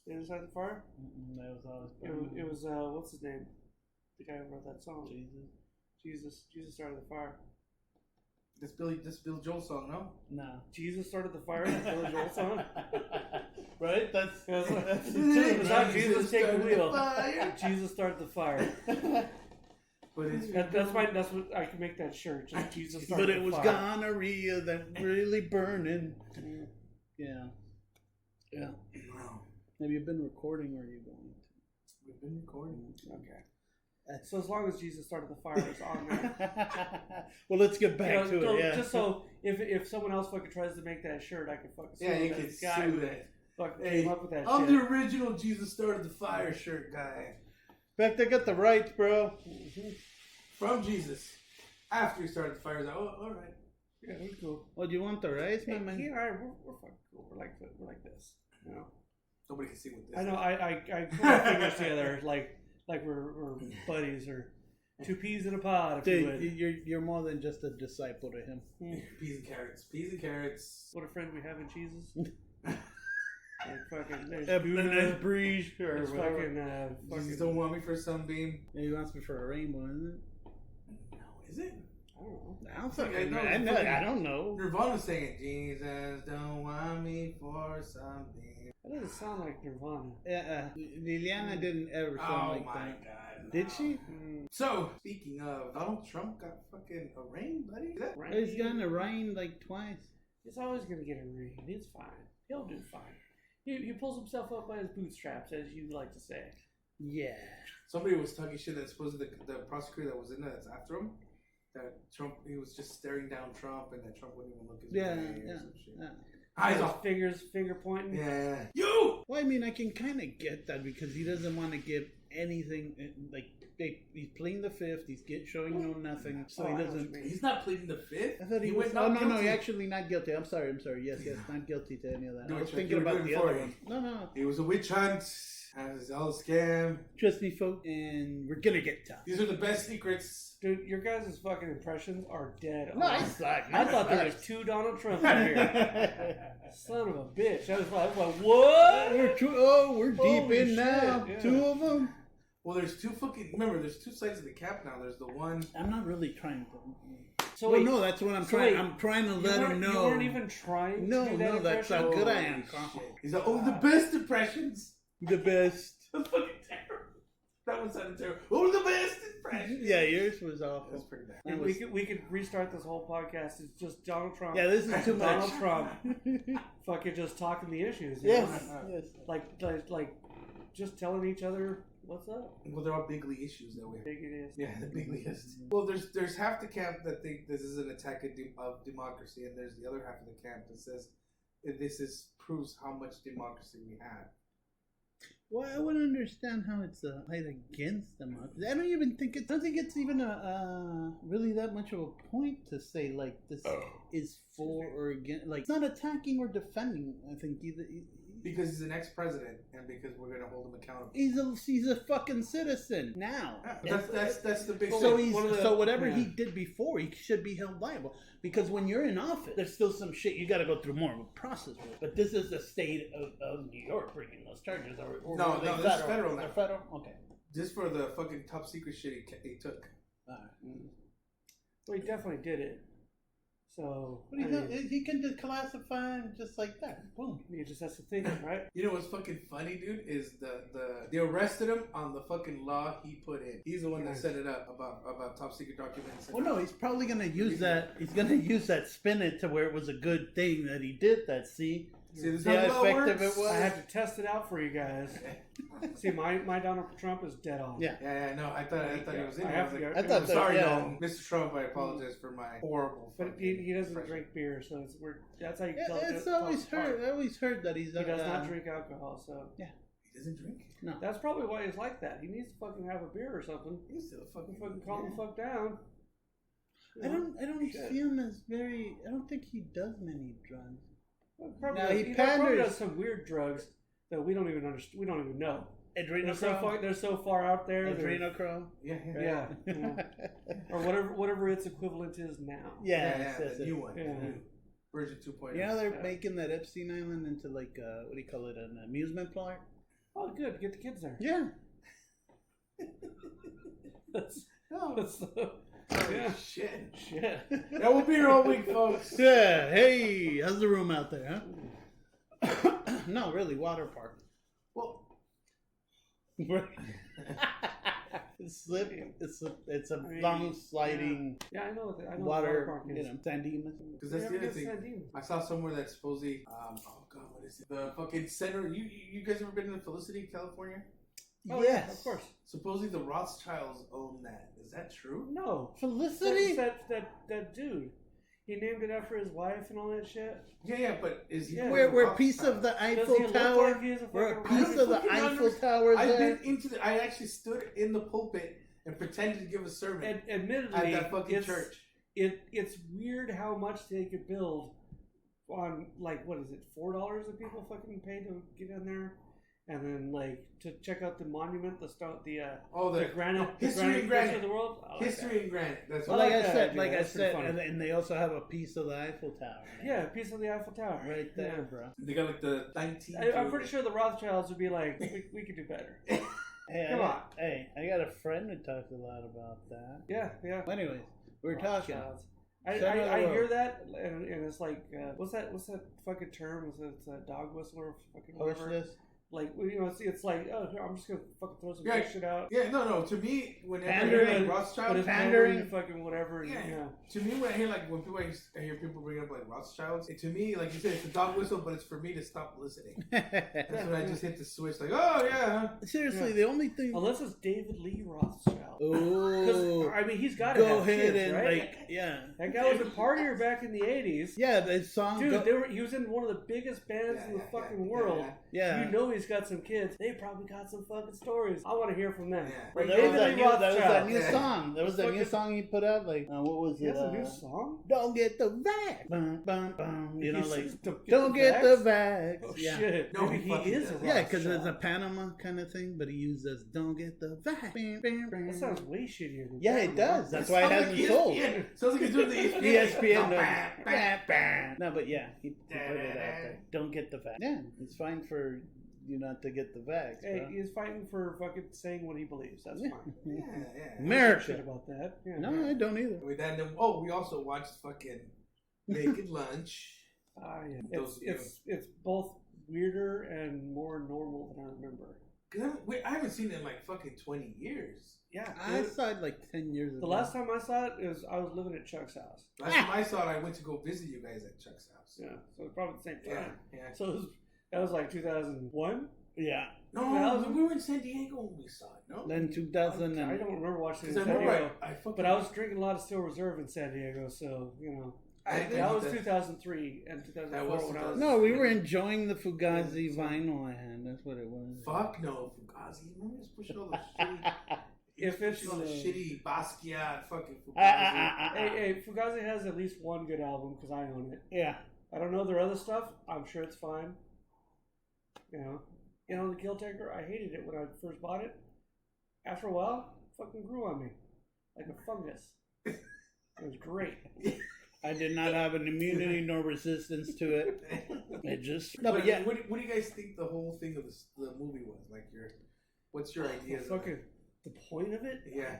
Jesus started the fire? That was always It was what's his name? The guy who wrote that song. Jesus started the fire. This Bill Joel song, no? No. Jesus started the fire. The Billy Joel song. Right? That's it's not Jesus take the wheel. Jesus started the fire. But it's That's what I can make that shirt. Just Jesus started but it the was fire. gonorrhea that really burning. Yeah. Wow. Have you been recording or are you going to? We've been recording. Okay. So as long as Jesus started the fire, it's on there. Well, let's get back to it. Yeah. Just so if someone else fucking tries to make that shirt, I can fucking sue You that can guy sue who that. fucking Hey, came up with that I'm shit. the original Jesus started the fire shirt guy. In fact, I got the rights, bro. From Jesus. After he started the fire, he's like, oh, all right. Yeah, we're cool. Oh, do you want the rights, Hey, man? he and I, we're fucking cool. We're like this. You know. Nobody can see what this I know. is. I put my fingers together like we're buddies or two peas in a pod. If you would. Dude, you're more than just a disciple to him. Peas and carrots. Peas and carrots. What a friend we have in Jesus. Like fucking there's Ebenezer Buddha, Breeze or there's whatever. Jesus don't want me for Sunbeam. Yeah, he wants me for a rainbow, isn't No, is it? I don't know. it? I don't fucking know. I don't know. Nirvana saying, Jesus don't want me for Sunbeam. That doesn't sound like Nirvana. Liliana didn't ever sound Oh like my that. God. Did she? So, speaking of, Donald Trump got fucking arraigned, buddy. Is that right? He's gotten arraigned like twice. He's always gonna get a ring. It's fine. He'll do fine. He pulls himself up by his bootstraps, as you like to say. Yeah. Somebody was talking shit that supposedly the prosecutor that was in there that's after him, that Trump, he was just staring down Trump and that Trump wouldn't even look his way or some shit. Eyes His off. finger pointing. Yeah. You! Well, I mean, I can kind of get that because he doesn't want to give anything. Like, he's pleading the fifth. He's showing nothing, so Oh, I he know what you doesn't. mean. He's not pleading the fifth. I thought he was. went Oh not no, guilty. he actually not guilty. I'm sorry. Yes, not guilty to any of that. Do I it, was Chuck. thinking You were about doing the it other for one. No. It was a witch hunt. It was all a scam. Trust me, folks, and we're gonna get tough. These are the best secrets. Dude, your guys' fucking impressions are dead. No, on. I suck. I thought there was two Donald Trumps in here. Son of a bitch. I was like, what? We're deep Holy in shit, now. yeah. Two of them. Well, there's two fucking. Remember, there's two sides of the cap now. There's the one. I'm not really trying to. So Well, wait, no, that's what I'm so trying. wait, I'm trying to you let him weren't- know. You weren't even trying No, to do that that's impression? how good I Holy am. shit. He's like, oh, the best impressions. The best. That's fucking terrible. That one sounded terrible. Oh, the best impressions. Yeah, yours was awful. That's pretty bad. That We was- could restart this whole podcast. It's just Donald Trump. Yeah, this is too Donald much. Trump fucking just talking the issues. you Yes, know? yes. Like just telling each other what's up. Well, there are bigly issues that way. Big it is. Yeah, the bigliest. Well, there's half the camp that think this is an attack of democracy, and there's the other half of the camp that says proves how much democracy we have. Well, I wouldn't understand how it's a fight against democracy. I don't even think I don't think it's even a really that much of a point to say like this is for or against. Like it's not attacking or defending. I think either. Because he's an ex-president, and because we're gonna hold him accountable. He's a fucking citizen now. That's the big So thing. so whatever he did before, he should be held liable. Because when you're in office, there's still some shit you got to go through more of a process with. But this is the state of New York bringing those charges. Or No, are they this is federal now. They're federal. Okay. Just for the fucking top secret shit he took. Well, he definitely did it. So But he can declassify him just like that. Boom. he just has to think, right? You know what's fucking funny, dude? Is they arrested him on the fucking law he put in. He's the one that set it up about top secret documents. Well, no, he's probably gonna use that. He's gonna use that, spin it to where it was a good thing that he did that. See this how how effective works? it was. I had to test it out for you guys. See, my Donald Trump is dead on. Yeah. Yeah, no, I thought he was in I there. have I was to like, go- I thought I'm that- sorry, yeah. no, Mr. Trump. I apologize for my horrible. But he doesn't drink beer, so that's how you tell. It's always heard. I always heard that he's. He does not drink alcohol, so Yeah. He doesn't drink. No. that's probably why he's like that. He needs to fucking have a beer or something. He's still Fucking calm the fuck down. I don't Shit. see him as very. I don't think he does many drugs. Probably, No, he probably panders. does some weird drugs that we don't even understand. We don't even know. Adrenochrome. They're so far out there. Adrenochrome. Yeah. Yeah. Or whatever its equivalent is now. Yeah, The new one. Yeah. The new version 2.0. You know they're making that Epstein Island into like what do you call it, an amusement park? Oh, good. Get the kids there. Yeah. That's Oh, yeah. shit. Shit. That will be your whole week, folks. Yeah. Hey, how's the room out there, huh? No, really, water park. Well, It's a long sliding Yeah, I know. I know water, park is. sandy. because that's the other thing. Sandine. I saw somewhere that supposedly, oh god, what is it? The fucking center. You guys ever been to Felicity, California? Oh, Yes, yeah, of course. Supposedly the Rothschilds own that. Is that true? No. Felicity. That dude. He named it after his wife and all that shit. Yeah, but is he? Yeah. We're a piece of the Does Eiffel he look Tower. like he's a We're a fucking piece of the fucking Eiffel understand. Tower I've there. been into the. I actually stood in the pulpit and pretended to give a sermon And admittedly, at that fucking church. It's weird how much they could build on, like, what is it, $4 that people fucking pay to get in there, and then like to check out the monument, the granite, history and granite of the world. I like history that. and granite. That's Well, what like I that said, idea. like I That's pretty said, funny. and they also have a piece of the Eiffel Tower. Yeah, a piece of the Eiffel Tower Right there, Yeah. bro. they got like the 19. I'm pretty sure the Rothschilds would be like, we could do better. Hey, Come on. Hey, I got a friend who talks a lot about that. Yeah. Well, anyways, we're talking. Rothschilds. Center of the I world. hear that, and it's like, what's that fucking term? It's a dog whistle or fucking whatever. Hostess. Like, it's like, oh, here, I'm just gonna fucking throw some Yeah. good shit out. Yeah, no. To me, whenever I Pandering. hear like But Rothschild, it's Pandering. pandering, fucking whatever. And, Yeah. To me, when I hear like when people I hear people bring up like Rothschilds, to me, like you said, it's a dog whistle, but it's for me to stop listening. That's when I just hit the switch, like, oh yeah. Seriously, Yeah. the only thing. Unless it's David Lee Rothschild. Oh, I mean, he's got to go have ahead kids, and right? like, yeah, That guy was a partier back in the 80s. yeah. The song, Dude, he was in one of the biggest bands in the fucking world. yeah. You know he's got some kids. They probably got some fucking stories. I want to hear from them. Yeah. Well, Like there was David that Lee new, Rothschild. Yeah. song. There was that new Fucking- song he put out. Like, what was He it? has a new song? Don't get the vax. Bum, bum, bum. You know, He like, says, don't get the vax? vax. Oh yeah. shit! No, Maybe he he fucking is a does. Yeah, because it's a Rothschild. Panama kind of thing, but he uses "Don't get the vax." That sounds way shittier. Than Yeah, it does. That's why it Sounds hasn't like sold. ESPN. Sounds like he's doing the ESPN. ESPN. No, No, bah, bah, bah. no, but yeah, he put it out there. Don't get the vax. Yeah, it's fine for you not to get the vax. Hey, bro. he's fighting for fucking saying what he believes. That's fine. Yeah, yeah. Shit America. about that. Yeah. No, I don't either. We then, we also watched fucking Naked Lunch. Yeah. Those- It's both weirder and more normal than I remember. Cause I haven't seen it in like fucking 20 years. Yeah. I dude. saw it like 10 years ago. The last time I saw it is I was living at Chuck's house. Last time I saw it, I went to go visit you guys at Chuck's house. Yeah. So it's probably the same Yeah, time. yeah. So that was like 2001. Yeah. No, we were in San Diego when we saw it. No, Then 2000 I and don't remember watching it because in I San remember Diego. I fucking. But I was drinking a lot of Steel Reserve in San Diego, so I think that was that- 2003 and 2004 That was when I was. no, we were enjoying the Fugazi vinyl I had. That's what it was. Fuck no, Fugazi. Remember just pushing all the shitty. If it's pushing all the shitty Basquiat fucking Fugazi. Hey, Fugazi has at least one good album because I own it. Yeah. I don't know their other stuff. I'm sure it's fine. The Kill Taker. I hated it when I first bought it. After a while, it fucking grew on me like a fungus. It was great. I did not have an immunity nor resistance to it. It just But yeah, what do you guys think the whole thing of the movie was? Like, what's your idea? of Fucking the point of it. Yeah.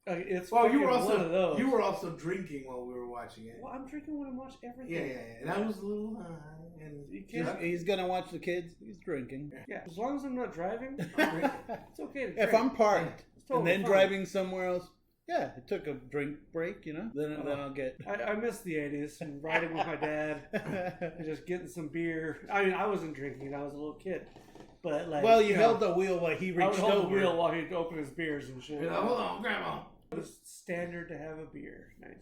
It's Well, you were fucking also one of those. you were also drinking while we were watching it. Well, I'm drinking when I watch everything. Yeah, and I was a little high, and You can't- he's gonna watch the kids. He's drinking. Yeah, as long as I'm not driving, I'm drinking. It's okay to drink. If I'm parked It's totally and then fine. driving somewhere else, yeah, it took a drink break, Then I'll get. I miss the 80s and riding with my dad and just getting some beer. I mean, I wasn't drinking. I was a little kid. But like, Well, you held the wheel while he I would reached hold over. the wheel while he'd open his beers and shit. you're like, hold on, Grandma. It was standard to have a beer. Nice.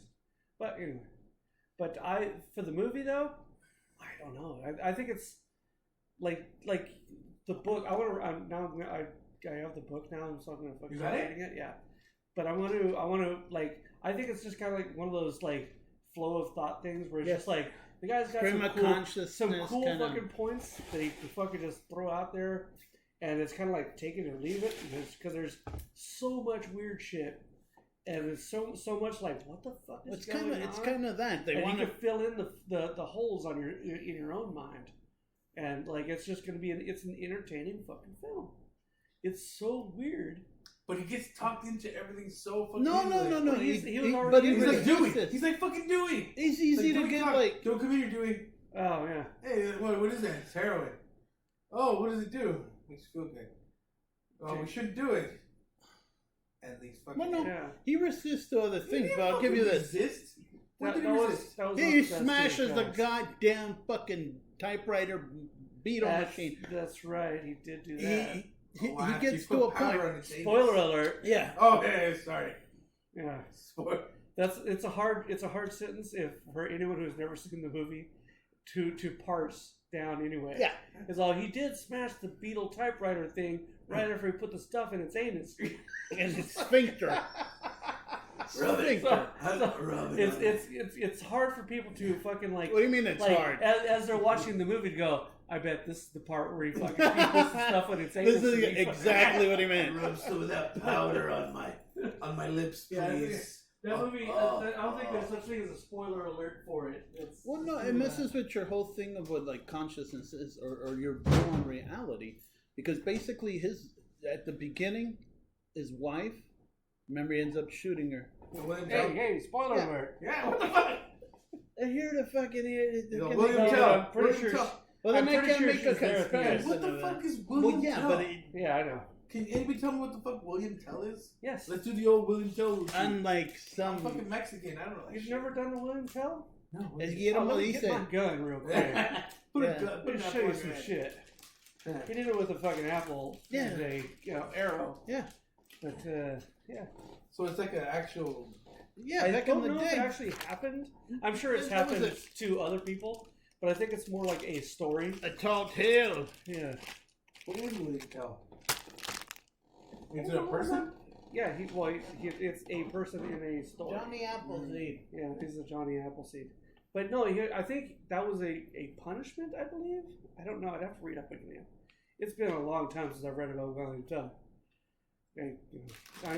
But anyway. But for the movie though, I don't know. I think it's like the book. I have the book now, so I'm gonna fucking You got it? reading it. Yeah. But I want to like. I think it's just kind of like one of those like flow of thought things where it's Yes. just like the guy's got Stream of some consciousness cool kinda- fucking points that he can fucking just throw out there, and it's kind of like take it or leave it because there's so much weird shit. And it's so much like what the fuck is going on? It's kind of that they And want you to. can fill in the holes on in your own mind. and like it's just gonna be it's an entertaining fucking film. It's so weird. But he gets talked into everything so fucking No. He was already. But He's like resisted. Dewey. He's like fucking Dewey. It's easy like, to get talk. like. Don't come here, Dewey. Oh yeah. Hey, what is that? It's heroin. Oh, what does it do? Makes you feel good. Oh, we shouldn't do it. And these fucking. Well, no, Yeah. he resists to other He things, didn't but I'll give you fucking this. Resist? What did he That was- resist? that was He one of the best smashes scene the shots. goddamn fucking typewriter beetle machine. That's right. He did do that. He gets to a point. Spoiler alert. Yeah. Oh, yeah, sorry. Yeah. Spoiler. It's a hard sentence if for anyone who's never seen the movie to parse down anyway. Yeah. Because he did smash the Beetle typewriter thing right after he put the stuff in its anus. And it's sphincter. Sphincter. It's hard for people to fucking like. What do you mean it's like, hard? As they're watching the movie, to go. I bet this is the part where he fucking puts the stuff in its anus. This is exactly what he meant. Rub some of that powder on my lips, please. That movie, I don't think there's such thing as a spoiler alert for it. Well, no, it messes with your whole thing of what like consciousness is, or your view on reality, because basically at the beginning, his wife, remember, he ends up shooting her. Hey, spoiler alert! Yeah, what the fuck? And here the fucking William No, Tell. I'm pretty William sure. Tell. Well, then I'm I pretty can't sure make a she's there at the end. comparison. What the of fuck that. is William Well, yeah, Tell? but Yeah, I know. Can anybody tell me what the fuck William Tell is? Yes. Let's do the old William Tell routine. unlike I'm some, fucking Mexican. I don't know. You've never done the William Tell? No. as Guillermo Let me get my dice, gun real quick. Put Yeah. a gun. Put Let me that show you fucking some head. shit. Yeah. He did it with a fucking apple. Yeah. With a arrow. yeah, But yeah. So it's like an actual. yeah, I back in don't the know if it day. actually happened. I'm sure it's That was happened to other people, but I think it's more like a story. A tall tale. Yeah. What is William Tell? Is it a person? Yeah, it's a person in a story. Johnny Appleseed. Yeah, he's a Johnny Appleseed. But no, I think that was a punishment, I believe. I don't know. I'd have to read up again. It's been a long time since I've read about William Tell. And,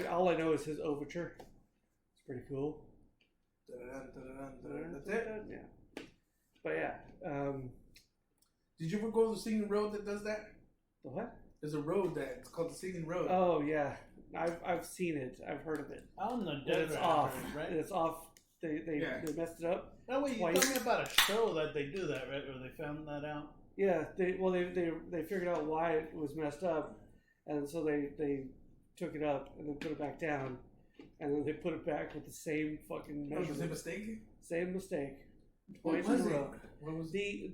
all I know is his overture. It's pretty cool. That's it. Yeah. But yeah. Did you ever go to the Singing Road that does that? The what? There's a road that it's called the Singing Road. Oh yeah, I've seen it. I've heard of it. On the But it's desert, off. right? It's off. They messed it up. No, wait, you twice. told me about a show that they do that, right? Where they found that out. Yeah, they figured out why it was messed up, and so they took it up and then put it back down, and then they put it back with the same fucking Was it a measurement. mistake? Same mistake. What Twice was in a it? row. What was The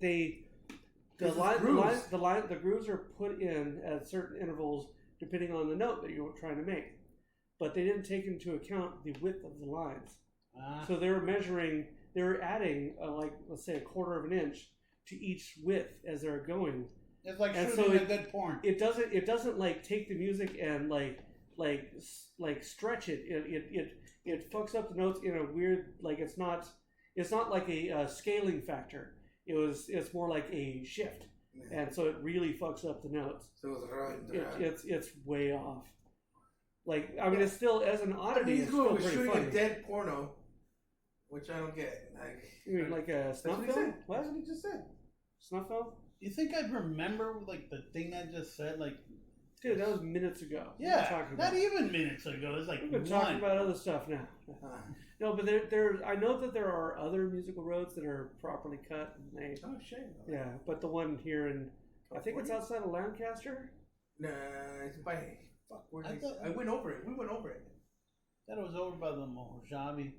grooves are put in at certain intervals depending on the note that you were trying to make, but they didn't take into account the width of the lines. So they were adding like, let's say, 1/4 of an inch to each width as they're going. It's like And shooting so a good porn. It doesn't like take the music and like stretch it. It fucks up the notes in a weird, like it's not like a scaling factor. It's more like a shift, and so it really fucks up the notes. So it was right. It's way off. Like, I mean, it's still, as an oddity, He's it's still going pretty shooting funny. a dead porno, which I don't get. Like, You mean like a that's snuff what he film? said. What? That's what he just said. Snuff film? You think I'd remember like the thing I just said? Like, Dude, that was minutes ago. yeah, talking not about. even minutes ago. It's like We've been talking about other stuff now. No, but I know that there are other musical roads that are properly cut. And they, Oh shit. yeah, but the one here in, I think it's outside of Lancaster. Nah, it's by. Fuck, where I did thought- I went over it. We went over it. That was over by the Mojave.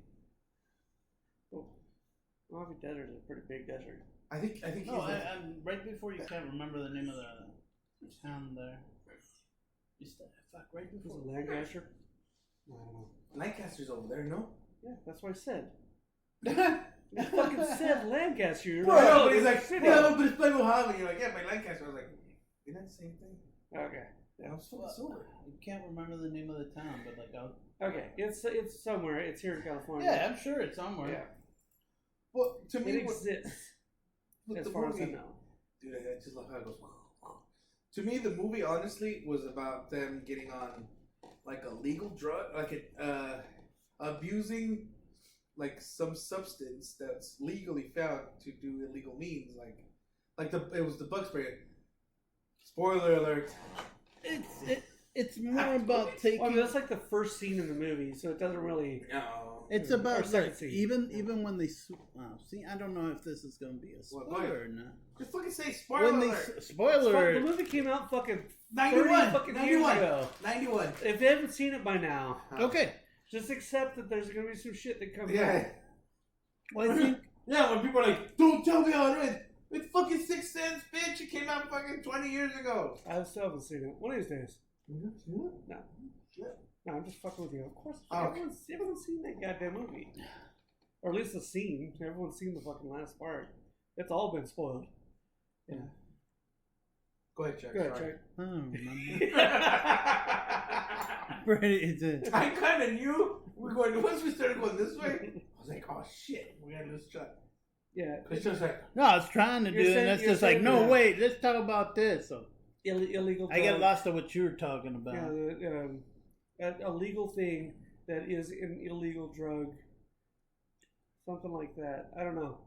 Mojave Desert is a pretty big desert. I think he's. No, I'm right before you can't remember the name of the town there. Fuck, right Is before. it Lancaster? I don't know. Lancaster's over there, no? Yeah, that's what I said. You fucking said Lancaster. You're Bro, like, no, oh, but he's it's like, a city. well, but it's by Mojave. You're like, yeah, by Lancaster. I was like, isn't that the same thing? Okay. Yeah, I'm so sober. I can't remember the name of the town, but like, Okay, it's somewhere. It's here in California. yeah, I'm sure it's somewhere. Yeah. Well, to me, It exists, with as the far as I movie, know. dude, I just love how it goes. To me, the movie honestly was about them getting on like a legal drug, like abusing like some substance that's legally found to do illegal means, Like it was the bug spray. Spoiler alert. It's more about taking. Well, I mean, that's like the first scene in the movie, so it doesn't really. No. It's about like, scene. even when they see, I don't know if this is going to be a spoiler or not. Just fucking say spoiler alert. Spoiler. The movie came out fucking 91 fucking years ago. 91. If they haven't seen it by now, Okay. just accept that there's going to be some shit that comes Yeah. out. Well, I think. Yeah, when people are like, don't tell me how it is. It's fucking Sixth Sense, bitch. It came out fucking 20 years ago. I still haven't seen it. One of these days. No. No, I'm just fucking with you. Of course, Oh. everyone's seen that goddamn movie. Or at least the scene. Everyone's seen the fucking last part. It's all been spoiled. Yeah. Go ahead, Chuck. Go ahead, Sorry. Chuck. I don't remember. I kind of knew once we started going this way, I was like, oh shit, we gotta lose Chuck. Yeah. It's just like, No, I was trying to do it, and that's just like, no, wait, let's talk about this. So illegal I get lost of what you were talking about. Yeah, a legal thing that is an illegal drug. Something like that. I don't know.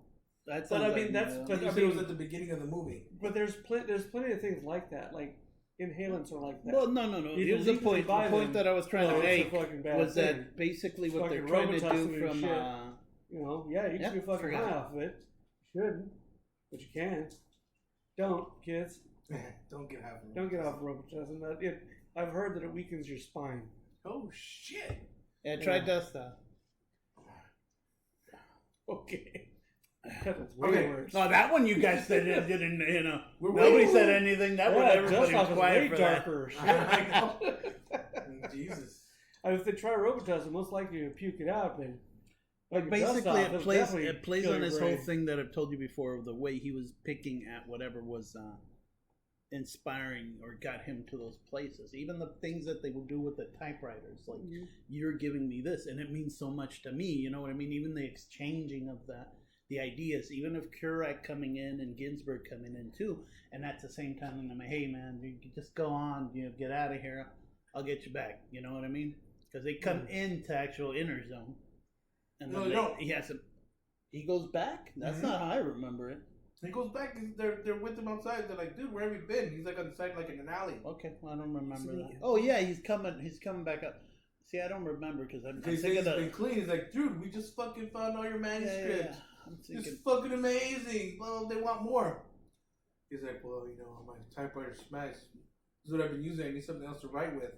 That's. But I mean, that's. But I it mean, was at the beginning of the movie. But there's plenty of things like that. Like inhalants are like that. Well, no. You Here's the can point. buy The point them. that I was trying to It's a make fucking bad was thing. that basically what they're Fucking trying to Robitussin do and from. shit. You know, yeah, you can be fucking forgot. high off of it. You shouldn't, but you can. Don't, kids. Don't get half of it. Don't get off Robitussin. I've heard that it weakens your spine. Oh shit. Yeah, try Desta. Okay. That's way Okay. worse. No, that one you guys said it didn't. We're Nobody way- said anything. That one everybody was quiet for that. darker. I know. Jesus. If they try Robitussin, most likely you puke it out, but But your dust basically, off, it'll definitely it plays kill on your this brain. whole thing that I've told you before, of the way he was picking at whatever was inspiring or got him to those places. Even the things that they would do with the typewriters, like you're giving me this, and it means so much to me. You know what I mean? Even the exchanging of the ideas, even of Kurak coming in and Ginsburg coming in too, and at the same time, I'm like, hey man, you just go on, get out of here. I'll get you back. You know what I mean? Because they come into actual inner zone. And then he goes back? That's not how I remember it. He goes back, they're with him outside. They're like, dude, where have you been? He's like on the side, like in an alley. Okay, well, I don't remember that. Oh yeah, he's coming back up. See, I don't remember because I'm He's thinking been clean. He's like, dude, we just fucking found all your manuscripts. I'm thinking, It's fucking amazing. Well, they want more. He's like, well, my typewriter smashed. This is what I've been using. I need something else to write with.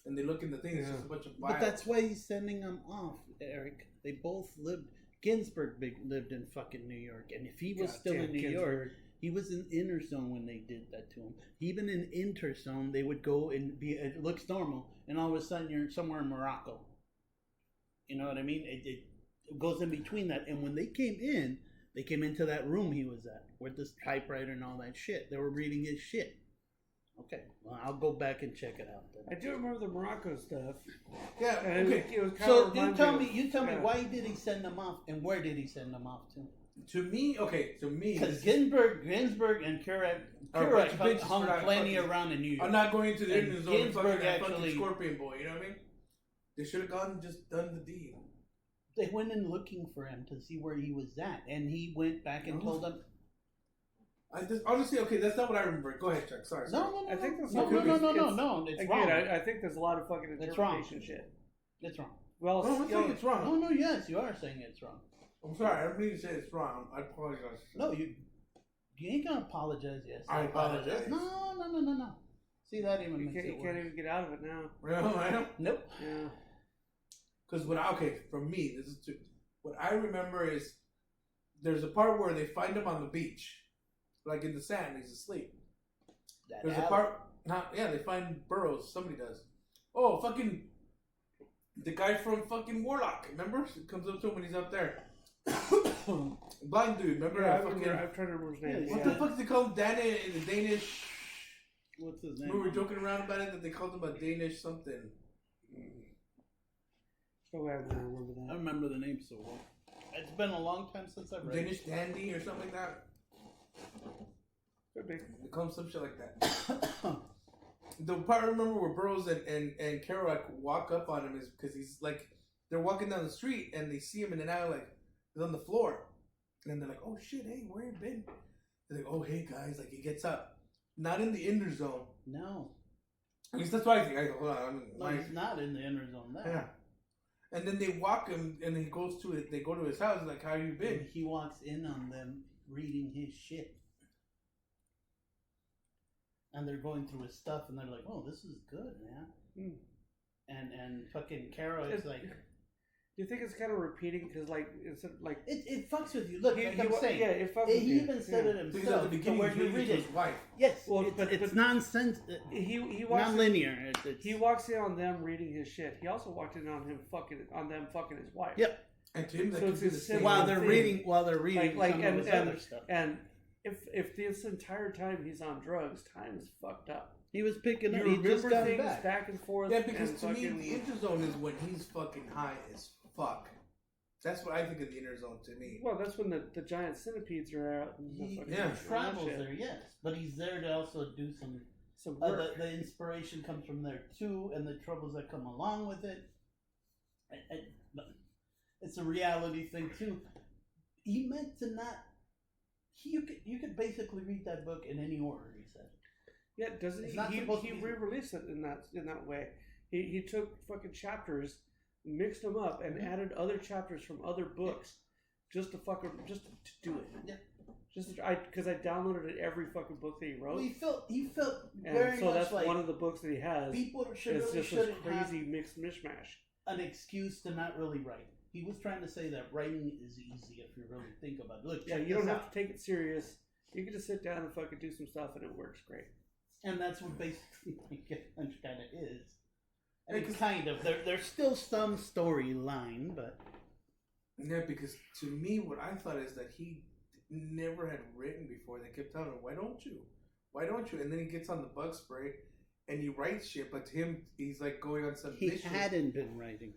And they look in the thing. It's just a bunch of files. but that's why he's sending them off, Eric. They both lived. Ginsburg lived in fucking New York, and if he was still in New York, he was in inner zone when they did that to him. Even in interzone, they would go and be. It looks normal, and all of a sudden you're somewhere in Morocco. You know what I mean? It goes in between that. And when they came into that room he was at with this typewriter and all that shit. They were reading his shit. Okay, well, I'll go back and check it out then. I do remember the Morocco stuff. Yeah, And okay. it was kind So of you tell me why did he send them off, and where did he send them off to? To me, Because Ginsburg and Kurak hung plenty around in New York. I'm not going into the And Indian zone and Ginsburg fucking actually- Scorpion Boy, you know what I mean? They should have gone and just done the deed. They went in looking for him to see where he was at, and he went back and told them. Honestly, okay, that's not what I remember. Go ahead, Chuck. Sorry. No. I think that's No. It's again, wrong. I think there's a lot of fucking It's wrong. interpretation shit. It's wrong. Well, No, I'm saying it's wrong. No. Yes, you are saying it's wrong. I'm sorry. I don't mean to say it's wrong. I apologize. No, you ain't gonna apologize. Yes, I apologize. No. See, that even makes it you worse. can't even get out of it now. Really? Nope. Yeah. Because for me, this is what I remember is there's a part where they find him on the beach, like in the sand. He's asleep. There's a part. They find Burroughs. Somebody does. Oh, fucking the guy from fucking Warlock. Remember? It comes up to him when he's up there. Blind dude. Remember? Yeah, I'm trying to remember his name. What the fuck do they call him? In the Danish. What's his name? We were joking around about it that they called him a Danish something. Oh, I don't remember that. I remember the name so well. It's been a long time since I've read Danish it. dandy or something like that. Could be. They call him some shit like that. The part I remember where Burroughs and Kerouac walk up on him is because he's like, they're walking down the street and they see him in an alley, like, he's on the floor. And they're like, oh shit, hey, where you been? He's like, oh hey guys, like he gets up, not in the inner zone. No. At least that's what I think. Hold on. No, he's not in the inner zone now. Yeah. And then they walk him, and he goes to it. They go to his house. Like, how you been? And he walks in on them reading his shit, and they're going through his stuff, and they're like, "Oh, this is good, man." And fucking Carol is like, Do you think it's kind of repeating because like it's like it fucks with you? Look, like I'm saying, yeah, it fucks with he you. even said it Because himself. at the beginning, where he's you reading read to it, his wife. yes, Well, it's nonsense. He walks non-linear. He walks in on them reading his shit. He also walked in on them fucking his wife. Yep. And to him, that So could it's be the the same same. While they're reading like some of his other stuff. And if this entire time he's on drugs, time is fucked up. He was picking You up. He just remember got things back. and forth. Yeah, because and to me, fucking, the inner zone is when he's fucking high as fuck. That's what I think of the inner zone to me. well, that's when the giant centipedes are out. And He Yeah. travels there, yes, but he's there to also do some. Some work. The inspiration comes from there too, and the troubles that come along with it. But it's a reality thing too. He meant to not. You could basically read that book in any order. He said. Yeah, doesn't It's he? not supposed to He be- re-released it in that way. He took fucking chapters, mixed them up, and added other chapters from other books, just to do it. Yeah. Because I downloaded every fucking book that he wrote. Well, he felt and very so much that's like one of the books that he has. people It's just this shouldn't crazy have mixed mishmash. an excuse to not really write. He was trying to say that writing is easy if you really think about it. Look, Yeah, check you don't this have out. to take it serious. You can just sit down and fucking do some stuff, and it works great. And that's what basically Get Punch kind of is. I Yeah, mean, 'cause- kind of. There's still some storyline, but Yeah, because to me, what I thought is that he never had written before. They kept telling him, "Why don't you? Why don't you?" And then he gets on the bug spray, and he writes shit. But to him, he's like going on some he mission. hadn't been writing.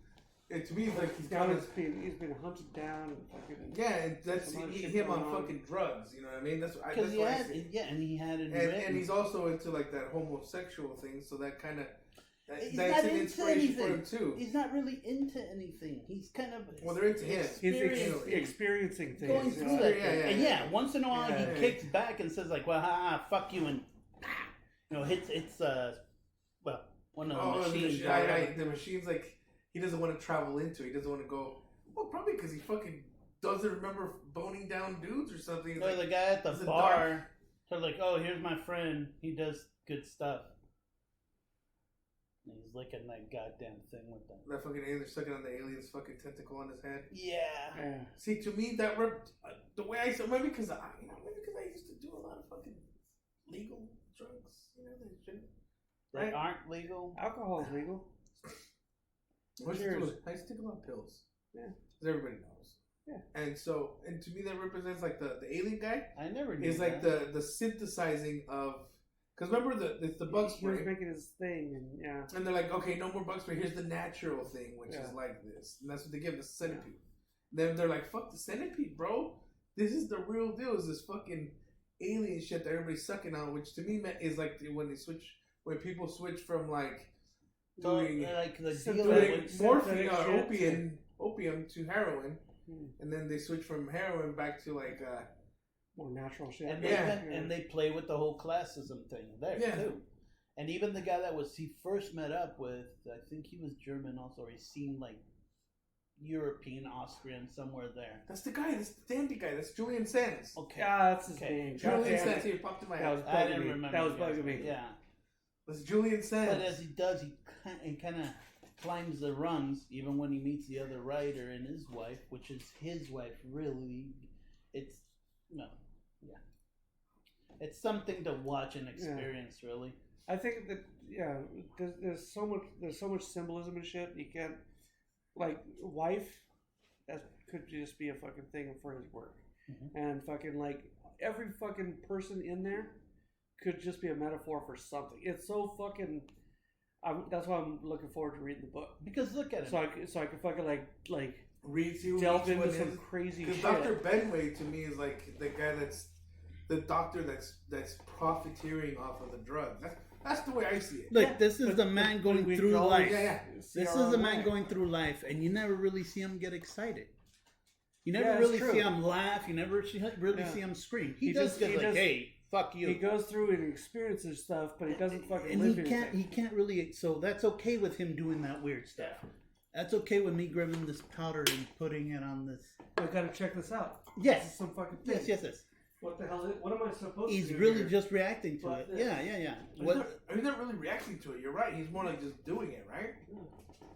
And to me, it's like he's Now got he's been hunted down and fucking yeah, and that's some other shit him on going on. fucking drugs. You know what I mean? That's what Because he I had, see. yeah, and he hadn't And written. he's also into like that homosexual thing, so that kind of He's that's not an into inspiration for him anything. too. He's not really into anything. He's kind of Well, they're into him. he's experiencing- experiencing things. going you through know? that. Yeah, thing. yeah, And yeah. once in a while Yeah, he yeah. kicks back and says like, "Well, fuck you," and it's well, one of the Oh, machines. the machine's like he doesn't want to travel into. He doesn't want to go. Well, probably because he fucking doesn't remember boning down dudes or something. He's Or like, the guy at the "Is it bar. So like, "Oh, here's my friend. He does good stuff." And he's licking that goddamn thing with them. that fucking alien sucking on the alien's fucking tentacle on his head. Yeah. Yeah. See, to me, that the way I saw maybe because I used to do a lot of fucking legal drugs. You know that shit. That Right. aren't legal. Alcohol is legal. I used Cheers. to take a lot of pills. Yeah. As everybody knows. Yeah. And to me, that represents like the alien guy I never knew is like that. the synthesizing of. Because remember it's the bug He was spray. making his thing, and yeah. And they're like, okay, no more bug spray. Here's the natural thing, which Yeah. is like this. And that's what they give the centipede. Then they're like, fuck the centipede, bro. This is the real deal. Is this fucking alien shit that everybody's sucking on, which to me is like when people switch from like So, doing like the Synthetic- deal doing with morphine synthetic or shit. opium to heroin, Hmm. and then they switch from heroin back to like More natural shit. and Yeah. and they play with the whole classism thing there Yeah. too. And even the guy he first met up with, I think he was German also, or he seemed like European, Austrian, somewhere there. that's the guy, that's the dandy guy, that's Julian Sands. Okay. Yeah, that's his Okay. name. Julian Goddamn Sands, it. he popped in my That was head. I bugging didn't me. remember. That was the guy's bugging me. name. Yeah. That's Julian Sands. But as he does, he kind of climbs the rungs, even when he meets the other writer and his wife, which is his wife, really. It's, it's something to watch and experience, really. I think that there's so much symbolism and shit. You can't like wife. That could just be a fucking thing for his work, and fucking like every fucking person in there could just be a metaphor for something. It's so fucking. That's why I'm looking forward to reading the book. Because look at it. So I could fucking like Read, see what delve each one into some is. crazy Because shit. Dr. Benway to me is like the guy the doctor that's profiteering off of the drugs. That's the way I see it. Look, this is the man going we through all- life. Yeah, yeah. See This our is the own man way. going through life, and you never really see him get excited. You never really see him laugh. You never really see him scream. He does get like, hey, fuck you. He goes through and experiences stuff, but he doesn't fucking and live anything. He can't really. So that's okay with him doing that weird stuff. That's okay with me grabbing this powder and putting it on this. I gotta check this out. Yes. This is some fucking thing. Yes. What the hell? What am I supposed to do? He's really just reacting to it. Yeah. He's not really reacting to it. You're right. He's more like just doing it, right?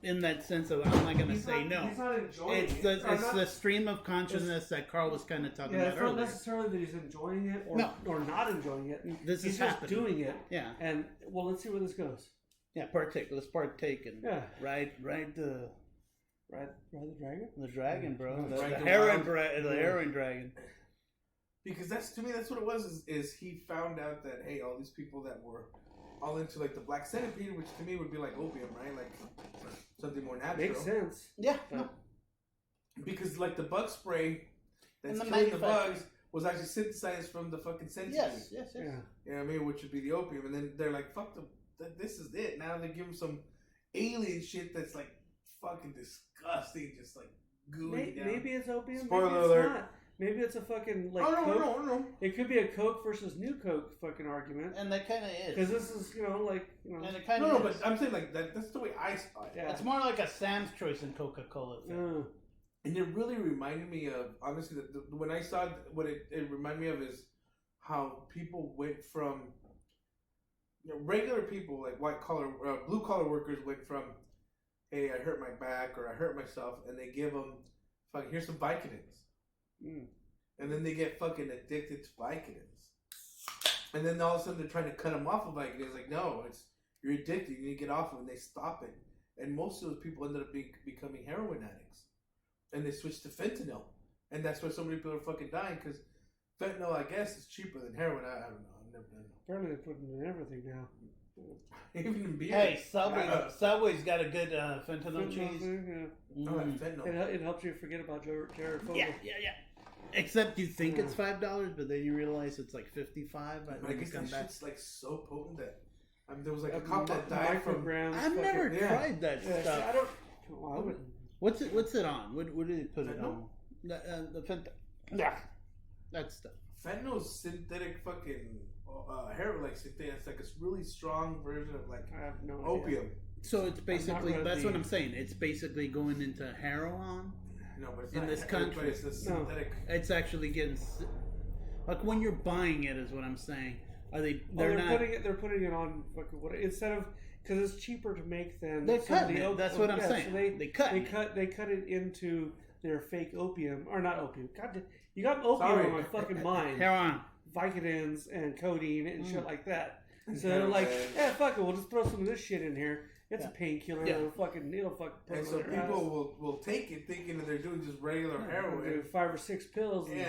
In that sense of, I'm not going to say no. He's not enjoying it. It's the stream of consciousness that Carl was kind of talking about earlier. It's not necessarily that he's enjoying it or not enjoying it. He's just doing it. Yeah. And, well, let's see where this goes. Yeah, partake. Let's partake and ride the dragon? The dragon, bro. The heroin dragon. Because to me, that's what it was, is he found out that, hey, all these people that were all into, like, the black centipede, which to me would be like opium, right? Like, something more natural. Makes sense. Yeah. Because, like, the bug spray that's killing the bugs was actually synthesized from the fucking centipede. Yes. Yeah. You know what I mean? Which would be the opium. And then they're like, fuck this is it. Now they give him some alien shit that's, like, fucking disgusting, just, like, gooey down. Maybe it's opium. Spoiler alert. Not. Maybe it's a fucking, like, Coke. No. It could be a Coke versus New Coke fucking argument. And that kind of is. Because this is, And it kind of but I'm saying, like, that's the way I saw it. Yeah. It's more like a Sam's Choice in Coca-Cola thing. And it really reminded me of, honestly, when I saw what it reminded me of is how people went from, regular people, like blue collar workers went from, hey, I hurt my back or I hurt myself, and they give them, fucking, here's some Vicodins. And then they get fucking addicted to Vicodins. And then all of a sudden they're trying to cut them off of Vicodins. Like, no, you're addicted. You need to get off of it. And they stop it. And most of those people ended up becoming heroin addicts. And they switched to fentanyl. And that's why so many people are fucking dying. Because fentanyl, I guess, is cheaper than heroin. I don't know. I've never done it. Apparently they're putting it in everything now. Even in beer. Hey, Subway's got a good fentanyl cheese. Fentanyl. It helps you forget about Jared Fogle. Yeah. Except you think it's $5, but then you realize it's like $55. I guess that shit's like so potent that there was like a cop that died from. I've never tried that stuff. I don't. Well, I wouldn't. What's it on? What did they put it on? The fentanyl. Yeah, that stuff. Fentanyl's synthetic fucking heroin, like synthetic. It's like a really strong version of like I have no opium. idea. So it's basically that's what I'm saying. It's basically going into heroin. No, but it's in not this country. It's a synthetic. No, it's actually getting like when you're buying it is what I'm saying. Are they? They're putting it on what instead of because it's cheaper to make than they're cutting it. That's what I'm saying. So they cut it into their fake opium or not opium. God, you got opium on my fucking mind. Heroin, Vicodins, and codeine and shit like that. So they're like, fuck it, we'll just throw some of this shit in here. It's a painkiller. It'll fucking. And so people will take it thinking that they're doing just regular heroin. 5 or 6 pills. And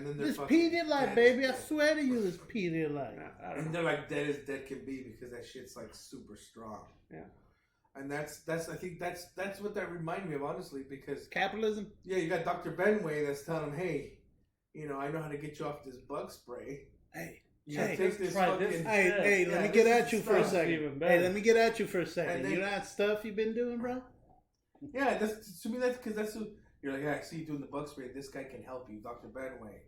then they're this Pedialyte, baby. I swear to you, this Pedialyte. And they're like dead as dead can be because that shit's like super strong. Yeah. And that's I think that's what that reminded me of, honestly, because capitalism. Yeah, you got Dr. Benway that's telling him, hey, I know how to get you off this bug spray. Hey. Take this fucking... Hey, let me get at you for a second. Hey, let me get at you for a second. You know that stuff you've been doing, bro? Yeah, to me, that's because that's who... You're like, I see you doing the bug spray. This guy can help you, Dr. Benway.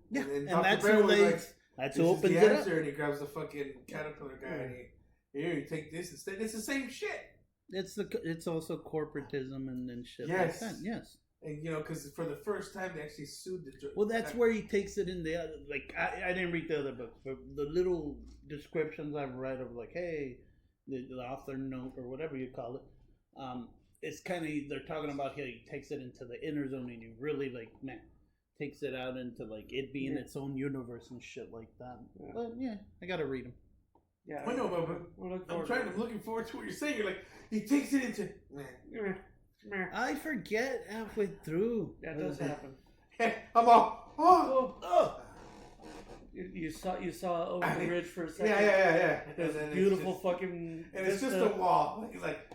Yeah, and that's who opens it up. And he grabs the fucking caterpillar guy and you take this instead. It's the same shit. It's also corporatism and shit like that. Yes. And because for the first time they actually sued the. Well, that's where he takes it in the other. Like I didn't read the other books, but the little descriptions I've read of like, hey, the author note or whatever you call it, it's kind of they're talking about how he takes it into the inner zone and he really takes it out into like it being its own universe and shit like that. Yeah. But I gotta read them. Yeah, I know, but I'm looking forward to what you're saying. You're like he takes it into. I forget halfway through. That does happen. I'm all. You saw over the ridge for a second. Yeah. There's beautiful fucking. And it's just a wall. He's like,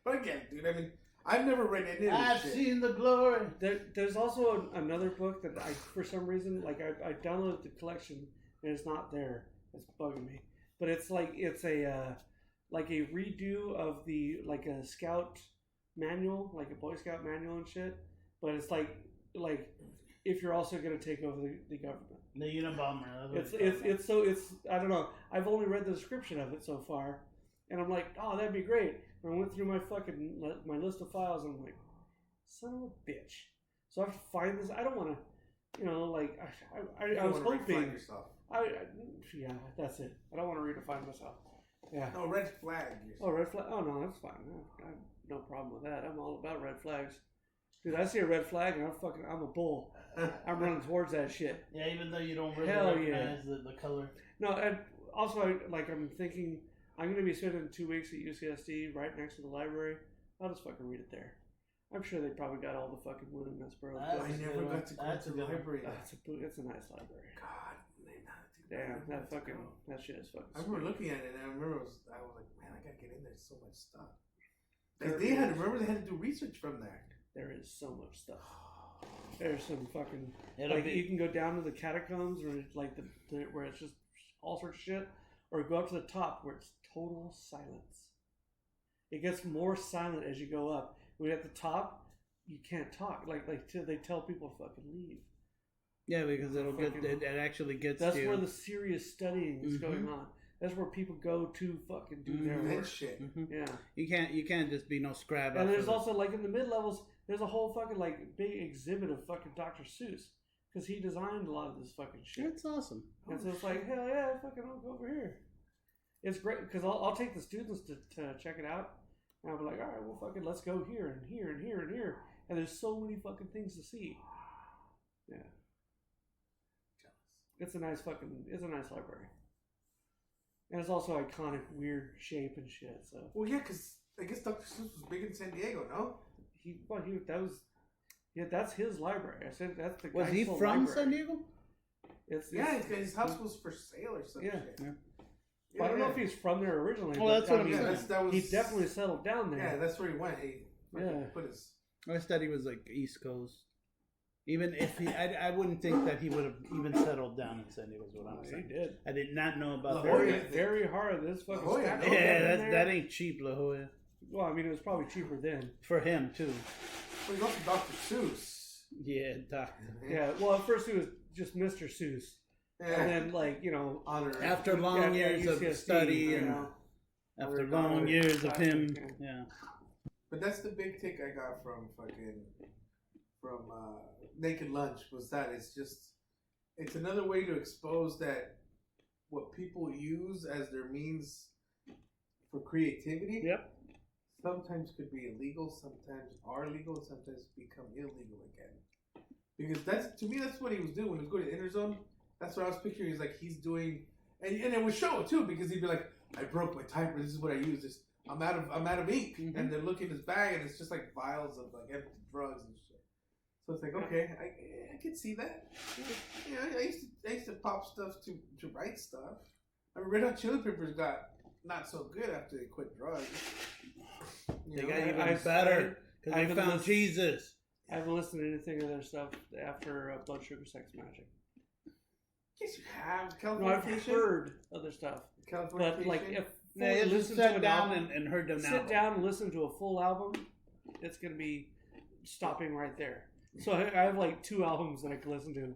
But again, dude, I mean, I've never read any of this I've shit. seen the glory. There's also another book that for some reason, I downloaded the collection and it's not there. It's bugging me. But it's a redo of a scout manual, like a Boy Scout manual and shit. but it's like if you're also going to take over the government. The Unabomber. It's I don't know. I've only read the description of it so far, and I'm like, oh, that'd be great. And I went through my list of files, and I'm like, son of a bitch. So I have to find this. I don't want to, I was hoping. Yeah, that's it. I don't want to redefine myself. Yeah. No, red flag. Oh, red flag. Oh no, that's fine. I have no problem with that. I'm all about red flags. Dude, I see a red flag and I'm a bull. I'm running towards that shit. Yeah, even though you don't really recognize the color. No, and also I'm thinking I'm going to be spending 2 weeks at UCSD right next to the library. I'll just fucking read it there. I'm sure they probably got all the fucking Williams Burroughs books. I never got to go to the library. It's a nice library. God, damn, that shit is fucking. I remember looking at it, and I was like, man, I gotta get in there. There's so much stuff. They had to do research from there. There is so much stuff. There's some fucking you can go down to the catacombs or where it's just all sorts of shit, or go up to the top where it's total silence. It gets more silent as you go up. When you're at the top, you can't talk. They tell people to fucking leave. Yeah, because it actually gets. That's where the serious studying is going on. That's where people go to fucking do their work. Shit. Mm-hmm. Yeah, you can't just be no scrap. And there's also in the mid levels, there's a whole fucking big exhibit of fucking Dr. Seuss because he designed a lot of this fucking shit. That's awesome. And so it's like, hell yeah, fucking I'll go over here. It's great because I'll take the students to check it out, and I'll be like, all right, well fucking let's go here and here and here and here, and there's so many fucking things to see. Yeah. It's a nice library. And it's also iconic, weird shape and shit. So. Well, yeah, because I guess Dr. Seuss was big in San Diego, no? That's his library. I said that's the. Was he from San Diego? His house was for sale or something. I don't know if he's from there originally. Well, that's what I'm saying. He definitely settled down there. Yeah, that's where he went. He put his. I thought he was East Coast. Even if I wouldn't think that he would have even settled down in San Diego. Is what I'm saying. He did. I did not know about that. Very hard. This fucking that ain't cheap, La Jolla. Well, I mean, it was probably cheaper then for him too. Well, he's also Dr. Seuss. Yeah, Doctor. Yeah. Well, at first he was just Mr. Seuss, and then honor after long years of study and after long years of him. Yeah. But that's the big take I got from Naked Lunch was that it's another way to expose that what people use as their means for creativity. Yep. Sometimes could be illegal, sometimes are legal, sometimes become illegal again. Because that's what he was doing when he was going to Interzone. That's what I was picturing. He's doing, and it would show too because he'd be like, I broke my typewriter. This is what I use. I'm out of ink, and then look in his bag, and it's just vials of empty drugs and shit. So it's okay, I can see that. Yeah, I used to pop stuff to write stuff. I mean, Red Hot Chili Peppers got not so good after they quit drugs. They got even better because they found Jesus. I haven't listened to anything of their stuff after Blood Sugar Sex Magic. Yes, you have. I've heard other stuff. But if you sat down and heard them sit down and listen to a full album, it's going to be stopping right there. So I have 2 albums that I can listen to.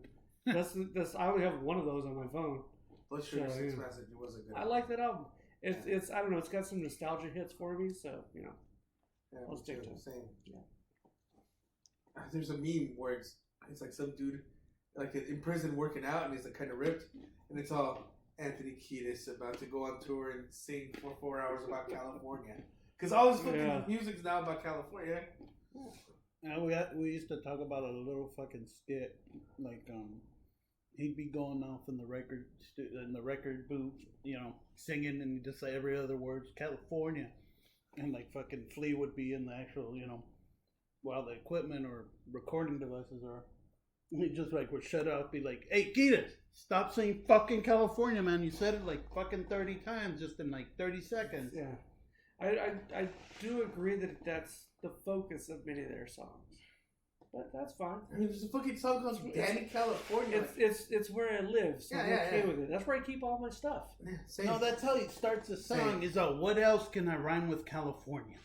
I only have one of those on my phone. Blood Sugar Sex Magic was a good. I like that album. It's I don't know. It's got some nostalgia hits for me, so I'll stick to it. Same. Yeah. There's a meme where it's some dude in prison working out and he's kind of ripped, and it's all Anthony Kiedis about to go on tour and sing for 4 hours about California because all his fucking music's now about California. We used to talk about a little fucking skit he'd be going off in the record booth, singing, and just say every other word's California, and fucking Flea would be in the actual, while the equipment or recording devices are, he just would shut up, be like, "Hey, Keita, stop saying fucking California, man! You said it fucking 30 times just in 30 seconds." Yeah, I do agree that that's the focus of many of their songs. But that's fine. I mean, there's a fucking song called Danny California. It's where I live, so I'm okay with it. That's where I keep all my stuff. Yeah, no, that's how he starts the song. Is what else can I rhyme with California?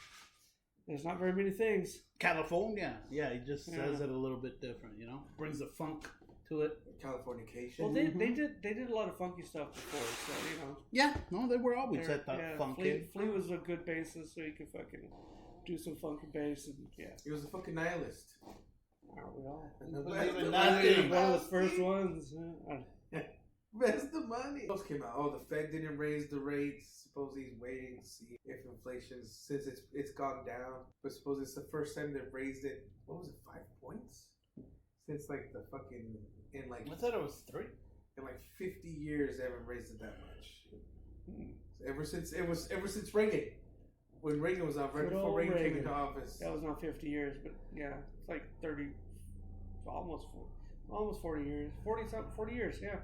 There's not very many things. California. Yeah, he just says it a little bit different, you know? Brings the funk to it. Californication. Well, they did a lot of funky stuff before, so, you know. Yeah, no, they were always at that funky. Flea was a good bassist, so he could fucking do some funky bass, and He was a fucking nihilist. Aren't we all? One of the first ones. Where's the money? What else came out? Oh, the Fed didn't raise the rates. Supposedly he's waiting to see if inflation, since it's gone down. But suppose it's the first time they've raised it. What was it? 5 points? Since like the fucking I thought it was 3. In like 50 years, they haven't raised it that much. Ever since Reagan, when Reagan was out, right before Reagan came into office. That was not 50 years, but yeah, it's like 30, almost 40 years, 40 years, yeah.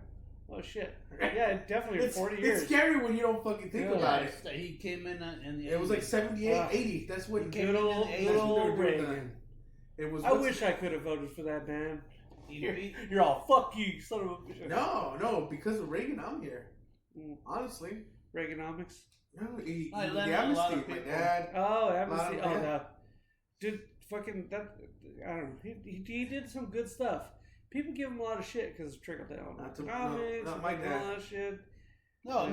Oh shit! Yeah, definitely 40 years. It's scary when you don't fucking think about it. He came in and it was like 78, 80. That's when good old Reagan. It was. I wish I could have voted for that man. You're all fuck you, son of a bitch. No, because of Reagan, I'm here. Honestly, Reaganomics. No, the amnesty. My dad. Oh, amnesty. Oh, no. Dude, fucking that. I don't know. He did some good stuff. People give him a lot of shit because it's trickled down. Not my dad. All that shit. No.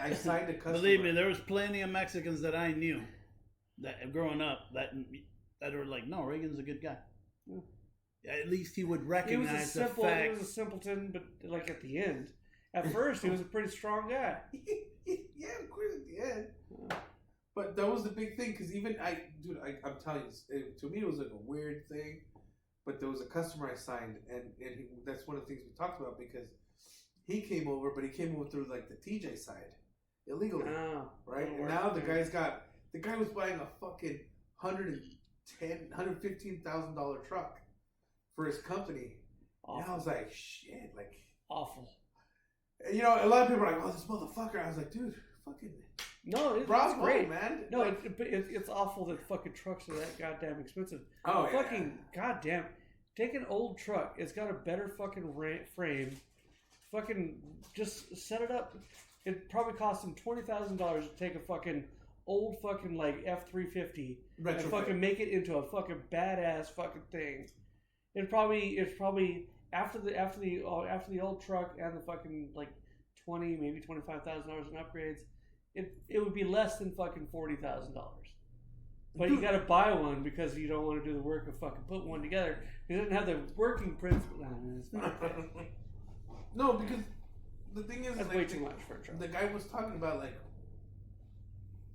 I signed a customer. Believe me, there was plenty of Mexicans that I knew that growing up that were like, no, Reagan's a good guy. Yeah. At least he would recognize the fact. He was a simpleton, but like at the end. At first, he was a pretty strong guy. Yeah, of course, at the end. But that was the big thing, because even I'm telling you, to me, it was like a weird thing. But there was a customer I signed, and that's one of the things we talked about, because he came over, but he came over through like the TJ side, illegally, right? And now the guy was buying a fucking $115,000 truck for his company. Awful. And I was like, shit, like awful. You know, a lot of people are like, "Oh, this motherfucker." I was like, "Dude, fucking no, it's great, man." No, like, it's awful that fucking trucks are that goddamn expensive. Oh, fucking goddamn, take an old truck. It's got a better fucking frame. Fucking just set it up. It probably cost them $20,000 to take a fucking old fucking like F-350 and fucking make it into a fucking badass fucking thing. It's probably after the old truck and the fucking like maybe $25,000 in upgrades, it would be less than fucking $40,000. But you got to buy one because you don't want to do the work of fucking putting one together. It doesn't have the working principle. No, because the thing is, that's like, way too much for a truck. The guy was talking about like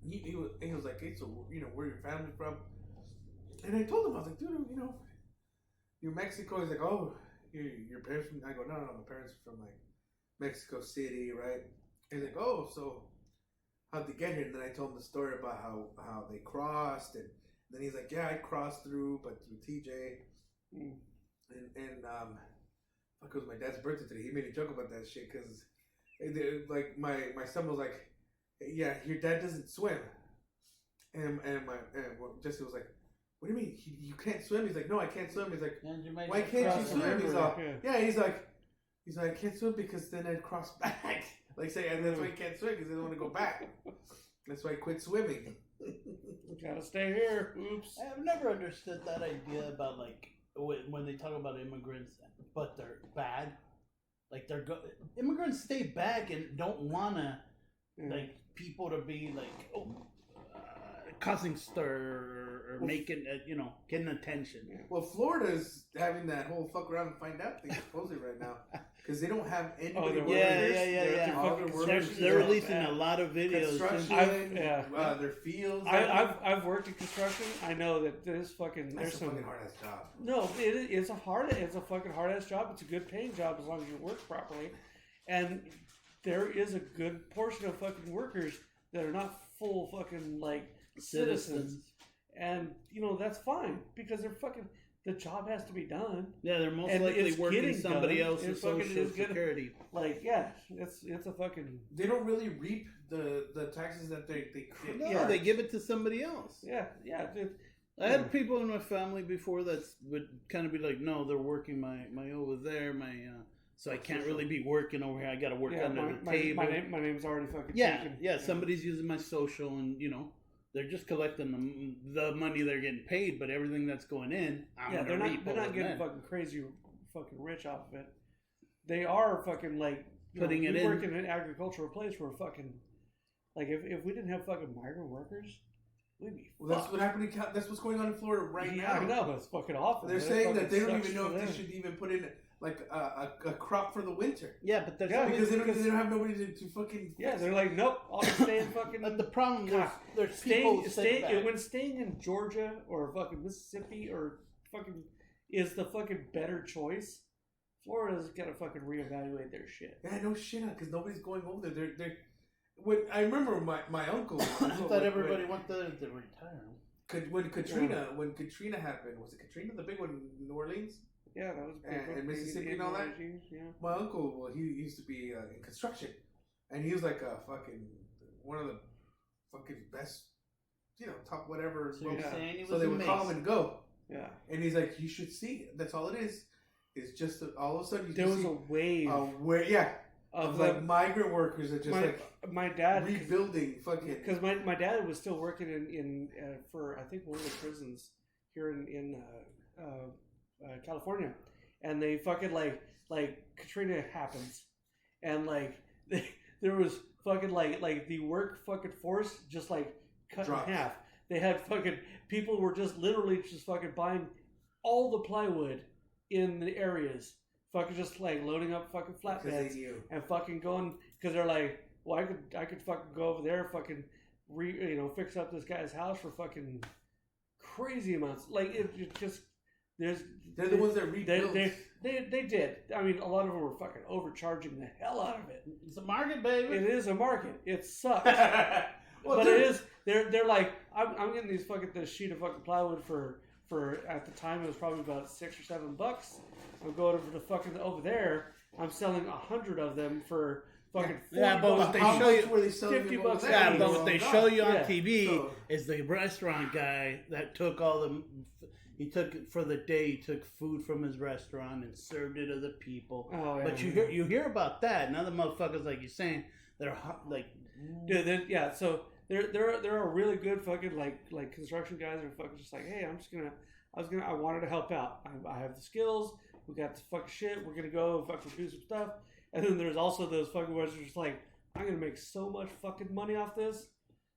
he was like, "Hey, so where your family from?" And I told him, I was like, "Dude, New Mexico." He's like, "Oh, your parents from?" I go, no, my parents are from like Mexico City, right? He's like, "Oh, so how'd they get here?" And then I told him the story about how they crossed, and then he's like, "Yeah, I crossed through, but through TJ." And fuck, it was my dad's birthday today. He made a joke about that shit because like my son was like, "Yeah, your dad doesn't swim," and Jesse was like, "What do you mean? You can't swim?" He's like, "No, I can't swim." He's like, "Why can't you swim?" He's like, He's like, "I can't swim because then I'd cross back." Like say, and that's why he can't swim because he doesn't want to go back. That's why I quit swimming. Gotta stay here. Oops. I've never understood that idea about like when they talk about immigrants, but they're bad. Like immigrants stay back and don't wanna like people to be like causing stir or making getting attention. Well, Florida's having that whole fuck around and find out thing supposedly right now because they don't have anybody. They're releasing a lot of videos. Their fields. I've worked in construction. I know that there's fucking hard ass job. No, it's a fucking hard ass job. It's a good paying job as long as you work properly, and there is a good portion of fucking workers that are not full fucking like citizens. And that's fine because they're fucking, the job has to be done. Yeah, they're most likely working somebody else's social security. Like, yeah, it's a fucking. They don't really reap the taxes that they create. No, they give it to somebody else. Yeah. I had people in my family before that would kind of be like, no, they're working my over there, so I can't really be working over here. I got to work under the table. My name's already fucking taken. Yeah, somebody's using my social and, They're just collecting the money they're getting paid, but everything that's going in, they're not getting fucking crazy, fucking rich off of it. They are fucking like putting it in. We work in an agricultural place where fucking like if we didn't have fucking migrant workers, we'd be. Well, that's what happened. That's what's going on in Florida right now. I know it's fucking awful. They're saying that they don't even know if they should even put in like a crop for the winter. Yeah, but there's because they don't have nobody to fucking. Yeah, they're like, nope, I'll just stay in fucking. But the problem is, there's when staying in Georgia or fucking Mississippi or fucking is the fucking better choice. Florida's got to fucking reevaluate their shit. Yeah, no shit, because nobody's going over there. They're when I remember my uncle. I thought everybody went to retire. When Katrina happened, was it Katrina the big one in New Orleans? Yeah, that was big. And Mississippi and all that. Yeah. My uncle, well, he used to be in construction, and he was like a fucking one of the fucking best, top whatever. So they would call him and go. Yeah. And he's like, you should see. That's all it is. It's just all of a sudden there was a wave. Of like migrant workers that just my dad rebuilding fucking. Because my dad was still working in for I think one of the prisons here in California, and they fucking like Katrina happens, and like there was fucking like the work fucking force just like cut in half. They had fucking people were just literally just fucking buying all the plywood in the areas. Fucking just like loading up fucking flatbeds and fucking going because they're like, well, I could fucking go over there, fucking fix up this guy's house for fucking crazy amounts. Like it just they're the ones that rebuilt. They did. I mean, a lot of them were fucking overcharging the hell out of it. It's a market, baby. It is a market. It sucks. Well, but it is. They're like, I'm getting this sheet of fucking plywood for at the time it was probably about $6 or $7. I'm going over to fucking over there. I'm selling 100 of them for fucking $40. But what they show you, $50. Yeah, but what they show you on TV is the restaurant guy that took all the. He took it for the day. He took food from his restaurant and served it to the people. Oh, yeah, but you hear about that. And other motherfuckers, like you're saying, they're like, dude. Yeah, so there are really good fucking like construction guys who are fucking just like, hey, I wanted to help out. I have the skills. We got the fucking shit. We're gonna go fucking do some stuff. And then there's also those fucking ones who are just like, I'm gonna make so much fucking money off this.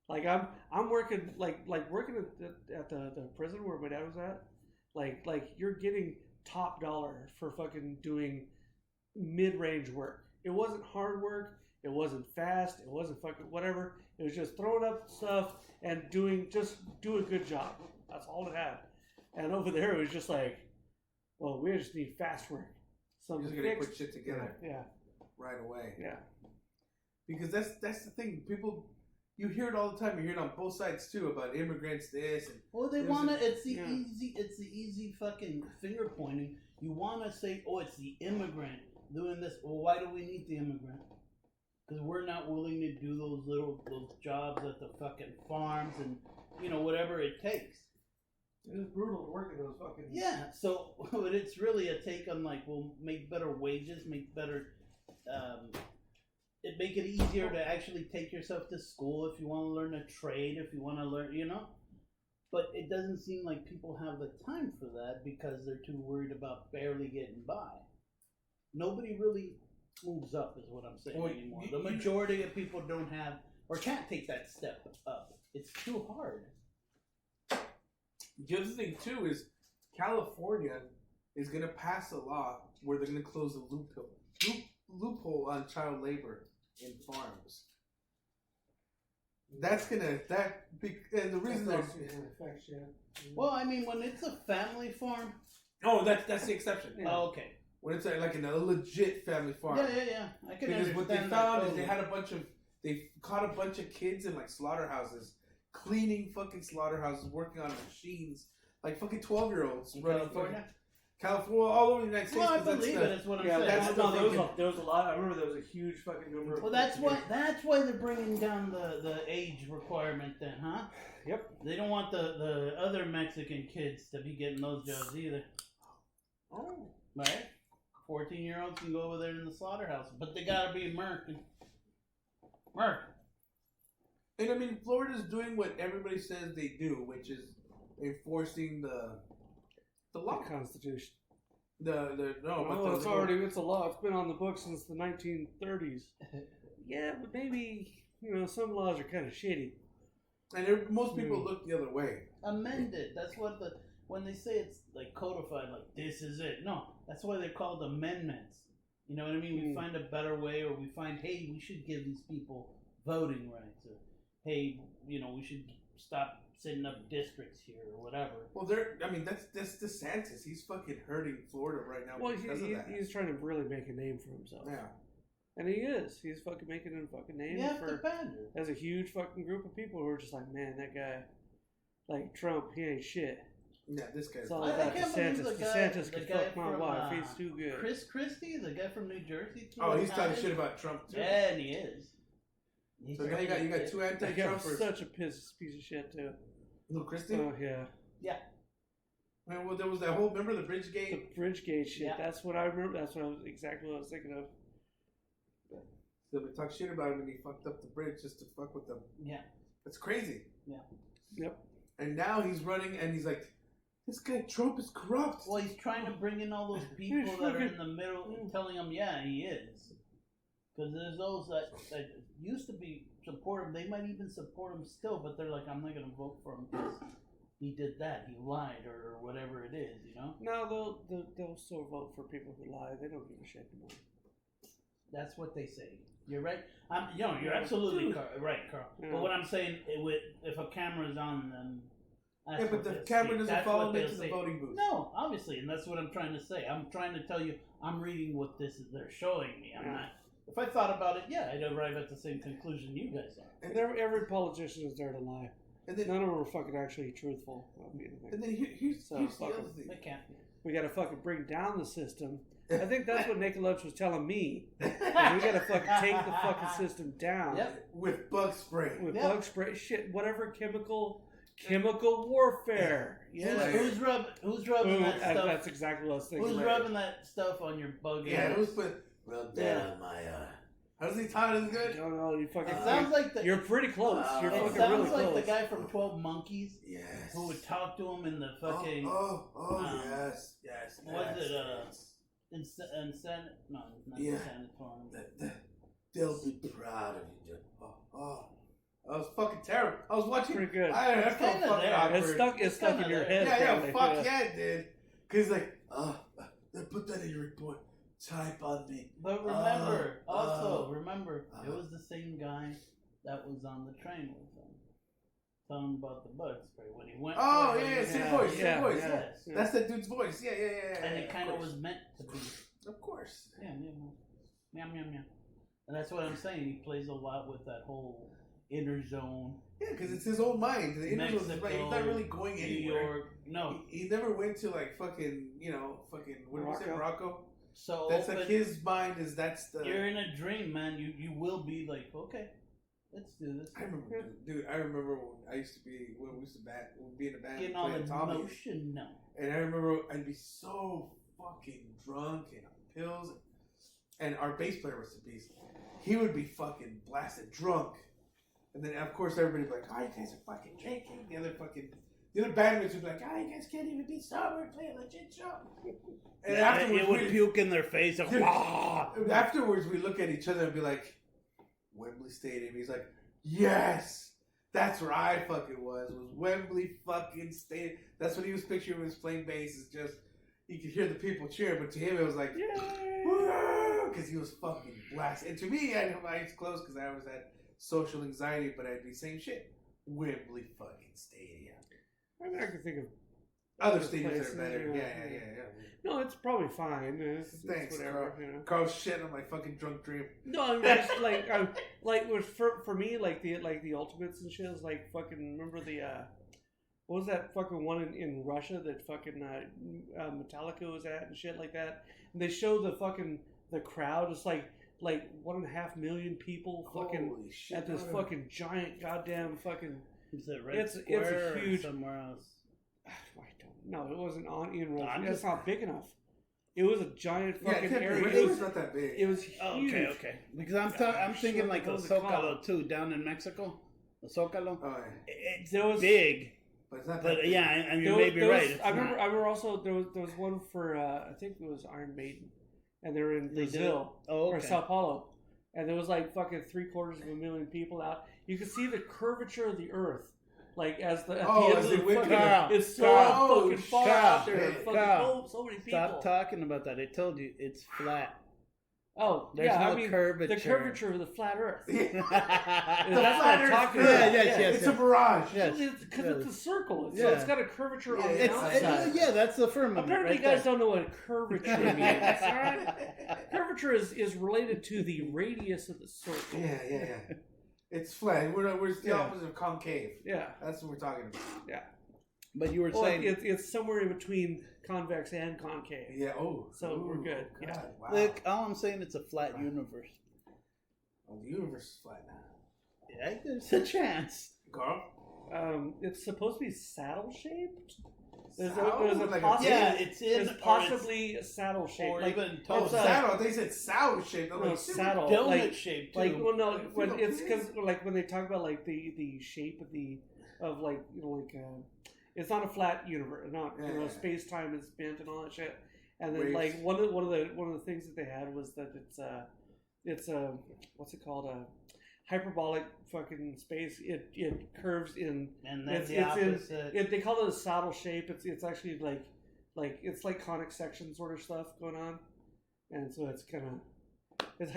Like I'm working like working at the prison where my dad was at. Like you're getting top dollar for fucking doing mid-range work. It wasn't hard work. It wasn't fast. It wasn't fucking whatever. It was just throwing up stuff and do a good job. That's all it had. And over there, it was just like, well, we just need fast work. You're just gonna put shit together. Yeah. Right away. Yeah. Because that's the thing. People, you hear it all the time. You hear it on both sides too about immigrants. This and they want to. It's the easy fucking finger pointing. You want to say, oh, it's the immigrant doing this. Well, why do we need the immigrant? Because we're not willing to do those jobs at the fucking farms and whatever it takes. It is brutal to work at those fucking. Yeah, so but it's really a take on like, we'll make better wages, make better. It make it easier to actually take yourself to school if you want to learn a trade, if you want to learn, But it doesn't seem like people have the time for that because they're too worried about barely getting by. Nobody really moves up, is what I'm saying anymore. The majority of people don't have or can't take that step up. It's too hard. The other thing too is California is going to pass a law where they're going to close the loophole on child labor in farms. That's gonna and the reason there's well, I mean, when it's a family farm. Oh, that's the exception. Yeah. Oh, okay. When it's like a legit family farm. Yeah. I can understand. Because what they found is they caught a bunch of kids in like slaughterhouses, cleaning fucking slaughterhouses, working on machines, like fucking 12-year-olds running California. California, all over the United States. Well, I believe it. That's what I'm saying. There was a lot. I remember there was a huge fucking number. Well, that's why they're bringing down the age requirement then, huh? Yep. They don't want the other Mexican kids to be getting those jobs either. Oh. Right? 14-year-olds can go over there in the slaughterhouse, but they gotta be American. And I mean, Florida's doing what everybody says they do, which is enforcing the law, the Constitution. It's a law. It's been on the books since the 1930s. Yeah, but maybe some laws are kind of shitty. And most people look the other way. Amended. That's what when they say it's like codified, like this is it. No, that's why they're called amendments. You know what I mean? We find a better way, or we find, hey, we should give these people voting rights, or hey, we should stop setting up districts here, or whatever. Well, that's DeSantis. He's fucking hurting Florida right now. Well, he's trying to really make a name for himself. Yeah. And he is. He's fucking making a fucking name as a huge fucking group of people who are just like, man, that guy, like Trump, he ain't shit. Yeah, this guy's. It's all about DeSantis. DeSantis can fuck my wife. He's too good. Chris Christie, the guy from New Jersey. He's talking shit about Trump too. Yeah, and he is. So now you got two anti-Trumpers. Such a piece of shit too. Little Christie? Oh yeah. Yeah. Well, there was that whole. Remember the Bridgegate? The Bridgegate shit. Yeah. That's what I remember. That's exactly what I was thinking of. So we talk shit about him and he fucked up the bridge just to fuck with them. Yeah. That's crazy. Yeah. Yep. And now he's running and he's like, this guy Trump is corrupt. Well, he's trying to bring in all those people that are in the middle and telling him, yeah, he is. Because there's those that used to support him. They might even support him still, but they're like, I'm not going to vote for him because he did that. He lied or whatever it is, No, they'll still vote for people who lie. They don't give a shit anymore. That's what they say. You're right. You're absolutely right, Carl. Yeah. But what I'm saying, if a camera's on them, but the camera doesn't follow into the voting booth. No, obviously, and that's what I'm trying to say. I'm trying to tell you, I'm reading what they're showing me. I'm not. If I thought about it, I'd arrive at the same conclusion you guys are. And every politician is there to lie. And then, none of them are fucking actually truthful. And then here's the other thing. They can't. We got to fucking bring down the system. I think that's what Nick Lutz was telling me. We got to fucking take the fucking system down. Yep. With bug spray. Bug spray. Shit, whatever chemical warfare. Yeah. Who's rubbing that stuff? That's exactly what I was thinking. Who's rubbing that stuff on your bug? Yeah, who's put rub that on my How does he tie it good? I don't know. You fucking. It sounds like you're pretty close. You're fucking really close. It sounds like the guy from 12 Monkeys. Yes. Who would talk to him in the fucking. Yes. Was it Senate? No, not the Senate. They'll be proud of you. That was fucking terrible. I was watching. Pretty good. I felt fucking awkward. It's stuck in your head. Yeah, fuck yeah, it did. Because like, put that in your report. Type on me. But remember, it was the same guy that was on the train with him. Telling about the bug spray when he went. Same voice. Yes. That's that dude's voice. Yeah. And it kind of was meant to be. Of course. Yeah. Meow. And that's what I'm saying. He plays a lot with that whole inner zone. Yeah, because it's his own mind. The inner zone is right. He's not really going anywhere. New York. No. He never went to like fucking, what did we say, Morocco? So that's like his mind is You're in a dream, man. You will be like, okay, let's do this. I remember when we used to be in a band. Getting all emotional. And I remember I'd be so fucking drunk and on pills. And our bass player was the beast. He would be fucking blasted drunk. And then of course everybody would be like, you guys are fucking drinking. The other bandmates would be like, you guys can't even be sober and play a legit show. And afterwards, it would puke in their face. Afterwards, we look at each other and be like, Wembley Stadium. He's like, yes, that's where I fucking was Wembley fucking Stadium. That's what he was picturing when he was playing bass. It's just, you could hear the people cheer, but to him it was like, because he was fucking blasted. And to me, I had my eyes closed because I always had social anxiety, but I'd be saying shit. Wembley fucking Stadium. I mean, I can think of other stadiums that are better. Yeah. No, it's probably fine. It's Thanks, whatever. Carl. Carl's shit on my fucking drunk dream. No, I mean, it's for me, like the Ultimates and shit is like fucking. Remember the what was that fucking one in Russia that fucking Metallica was at and shit like that? And they show the crowd. It's like 1.5 million people fucking at this fucking giant goddamn fucking. Is it Red it's Square a huge. Or somewhere else? I don't know. It wasn't in Russia. It's not big enough. It was a giant fucking area. It was not that big. It was huge. Okay. Because I'm thinking like a Zocalo too down in Mexico. The Zócalo. Oh, It's There was- big. but it's not. But That yeah, big. and you may be right. It's I remember. not. I remember also there was one for I think it was Iron Maiden, and they were in They did? Brazil Oh, or okay. Sao Paulo, and there was like fucking 750,000 people out. You could see the curvature of the Earth, like as the at the end as of they the went fucking, Carl, it's so Carl, fucking far Carl, out there. hey, Fucking Carl, so many people. Stop talking about that. I told you it's flat. Oh, There's yeah, no I mean curvature. the curvature of the flat Earth. yeah, That's flat what I'm Earth talking curve. about. yes. It's a mirage. Yes. Because it's a circle, so Yeah. it's got a curvature on the It's, outside. yeah, that's the firmament. Apparently, right you guys there. don't know what curvature means. All right? Curvature is related to the radius of the circle. Yeah. It's flat. We're the Yeah. opposite of concave. Yeah. That's what we're talking about. Yeah. But you were Well, saying, it's somewhere in between convex and concave. Yeah. Oh. So we're good. God, Yeah. Wow. look, all I'm saying, it's a flat universe. Oh, the universe is flat now. Yeah, there's a chance. Carl. It's supposed to be saddle shaped. There's Saddle? a Like a possible. Yeah, it's in, There's possibly a saddle shaped. or Like, even it's toast. a- Saddle. They said saddle shaped. I'm no, like, saddle. donut Like, shape too. like well, no, when Like, it's because like when they talk about like the shape of like it's not a flat universe, not Yeah. space time is bent and all that shit. And then Waves. like one of the things that they had was that it's what's it called, a hyperbolic fucking space. It curves in. and then It's the in. opposite. They call it a saddle shape. It's actually like it's like conic section sort of stuff going on, and so it's kind of it's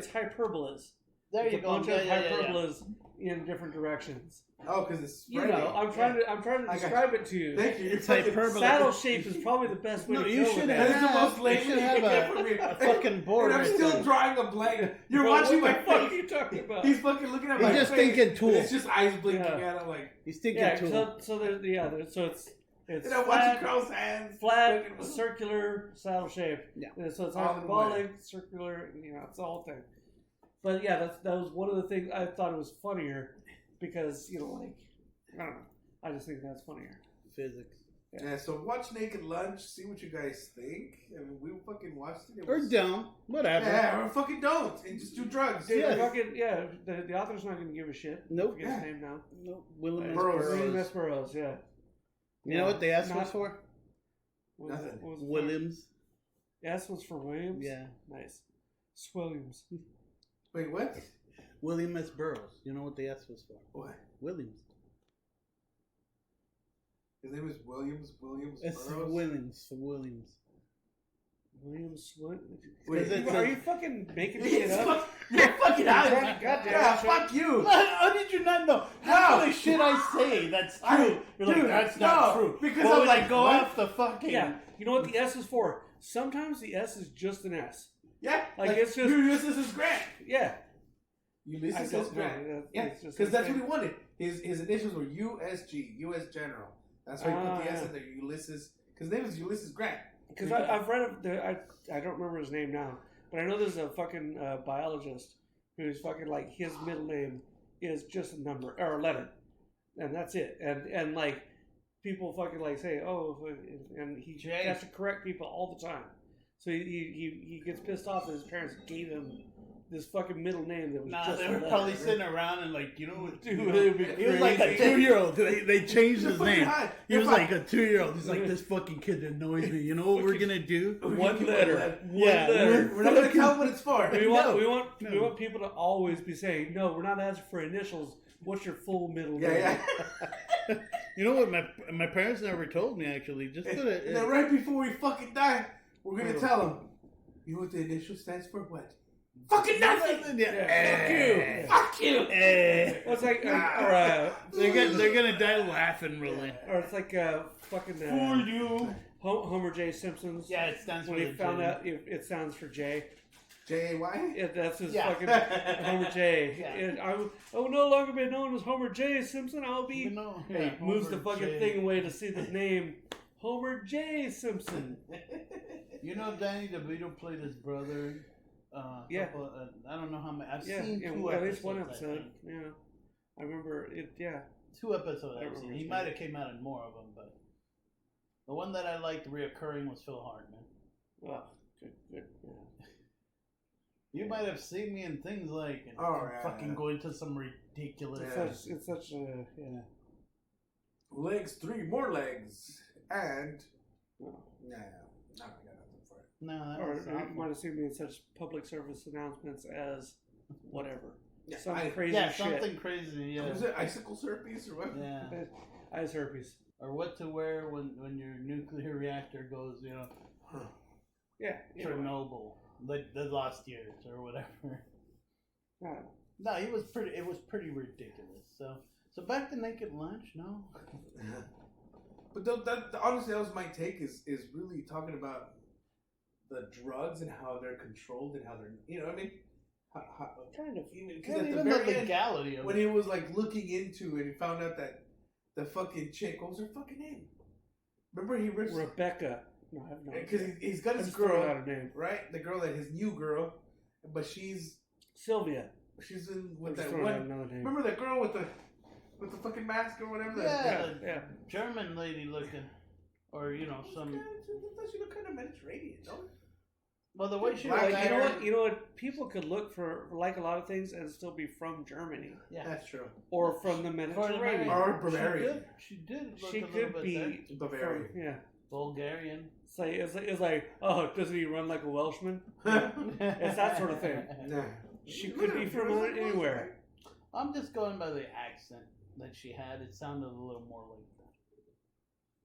hyperbolas. There It's you a go. bunch Yeah, of yeah, yeah. hyperbolas in different directions. Oh, because it's You spreading. know, I'm trying to I got describe it to you. Thank you. It's You're fucking- hyperbole. Saddle shape is probably the best way No, to you go should with That that. is the most have, lame you should thing you have can get from me. a fucking board. And I'm right still there. drawing a blank. You're Bro, watching what my the fuck are face. you talking about? He's fucking looking at He's my just face. thinking tool. and It's just eyes blinking Yeah. at him like. He's thinking Yeah, tool. so it's And I'm watching flat, Carl's hands. flat, fucking- circular, saddle shape. Yeah. And so it's All in hyperbolic, circular, it's the whole thing. But yeah, that was one of the things I thought it was funnier because, I don't know. I just think that's funnier. Physics. Yeah, so watch Naked Lunch, see what you guys think. I mean, we fucking watched it. It Or was- don't. Whatever. Yeah, or fucking don't. And just do drugs. Dude, Yeah. the author's not going to give a shit. Nope. I forget his name now. No, William S. Burroughs. William Burroughs. S. Burroughs, yeah. You know what the S Not- was for? What was Nothing. it- what was it for? Williams. S was for Williams? Yeah. Nice. Swilliams. Wait, what? William S. Burroughs. You know what the S was for? What? Williams. His name is Williams It's Burroughs? Williams. For Williams. Williams Swilliams? Wait, Are you fucking making shit up? You're fucking out. God damn it, Yeah, Sean. fuck you. How did you not know? How the shit I say that's true? You're like, Dude, that's not no, true. because But I'm when like, I go what? off the fucking. Yeah. You know what the S is for? Sometimes the S is just an S. Yeah, Like, it's just- Ulysses Grant. Yeah. Ulysses I S. don't know. Grant. Yeah, It's just because that's his what he wanted. His initials were USG, U.S. General. That's why he put the S yeah. in there, Ulysses. Because his name is Ulysses Grant. Because I've read I don't remember his name now, but I know there's a fucking biologist who's fucking like his middle name is just a number or a letter, and that's it. And like people fucking like say and he Jay. has to correct people all the time. So he gets pissed off that his parents gave him this fucking middle name that was Nah, just they a were letter. probably sitting around and like, Dude, it would be he was like a crazy. 2-year-old. They changed his name. high. He was If I- like a 2-year-old. He's like, this fucking kid annoys me. You know what we're gonna do? One letter. Yeah, letter. We're not going to tell him what it's for. We No. want people to always be saying, no, we're not asking for initials. What's your full middle name? Yeah. You know what? My parents never told me actually. Just put And it. then right before we fucking die, we're going to tell him. You know what the initial stands for? What? Fucking nothing! Yeah. Fuck you! Well, it's like, They're gonna die laughing, really. or it's like fucking For you. Homer J. Simpson's. Yeah, it stands for When he the found J. out it stands for J. J-A-Y? That's his Yeah. fucking Homer J. Yeah. And I will no longer be known as Homer J. Simpson. I'll be. You know, Hey, yeah, moves the Homer fucking J. thing away to see the name Homer J. Simpson. You know, Danny DeVito played his brother. Yeah. I don't know how many. I've Yeah, seen in two at episodes. least one I episode. think. Yeah, I remember it. Yeah, 2 episodes I I've remember seen. his He name. might have came out in more of them, but the one that I liked reoccurring was Phil Hartman. well, good. Yeah. You might have seen me in things like Oh, yeah, fucking yeah. going to some ridiculous. It's such a Legs, 3 more legs, and No. nah, I got nothing for it. No, that Or was you awful. might have seen me in such public service announcements as whatever. Yeah, Some I- crazy Yeah, shit. something crazy. Yeah. Was it icicle herpes or what? Yeah. Ice herpes. Or what to wear when your nuclear reactor goes, Huh. Yeah. Chernobyl, like the lost years or whatever. Yeah. No, it was pretty ridiculous. So back to Naked Lunch, no? But honestly, that was my take. Is really talking about the drugs and how they're controlled and how they're, you know what I mean? How, Kind of. because Yeah, at the even the very end, legality of when it. he was like looking into it, he found out that the fucking chick, what was her fucking name? Remember he rips Rebecca. No, I have no because idea. he's got I his just threw out girl, her name. right? The girl that his new girl, but she's Sylvia. in I'm with just that throwing out one. another name. Remember that girl with the fucking mask or whatever? Yeah, Yeah. German lady looking, or some. She look kind of Mediterranean, don't it? Well, the way she Black was, Like, hair. you know what? People could look for like a lot of things and still be from Germany yeah, That's true. or from the Mediterranean. Or Bavaria. She did look She a little could bit be there. Bavaria. from, yeah. Bulgarian. It's like, oh, doesn't he run like a Welshman? It's that sort of thing. Nah. She could be from anywhere. I'm just going by the accent that she had. It sounded a little more like that.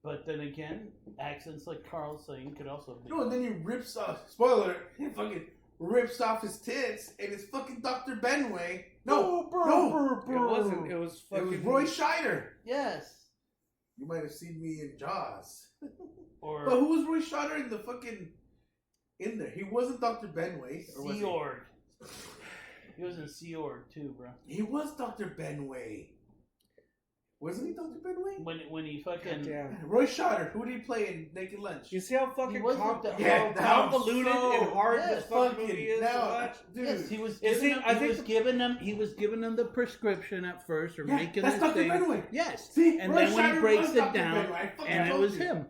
But then again, accents like Carl's saying could also be. No, and then he rips off. Spoiler: he fucking rips off his tits, and it's fucking Dr. Benway. No, It wasn't. It was it fucking. was Roy Scheider. Yes. You might have seen me in Jaws. Or But who was Roy Scheider in the fucking in there? He wasn't Dr. Benway. Or was Sea Org. He was in Sea Org too, bro. he was Dr. Benway. Wasn't he Dr. Benway? When he fucking Goddamn. Roy Scheider. Who did he play in Naked Lunch? You see how fucking He wasn't Yeah, now I'm convoluted so- and hard yes, this fucking movie is to now, watch? dude. yes, he was Is giving he- them, I he think was giving them the prescription at first, or Yeah, making that's this Dr. thing. Benway. Yes, See, and Roy then when he Scheider breaks was it Dr. down, Benway. I fucking and it told was you. him.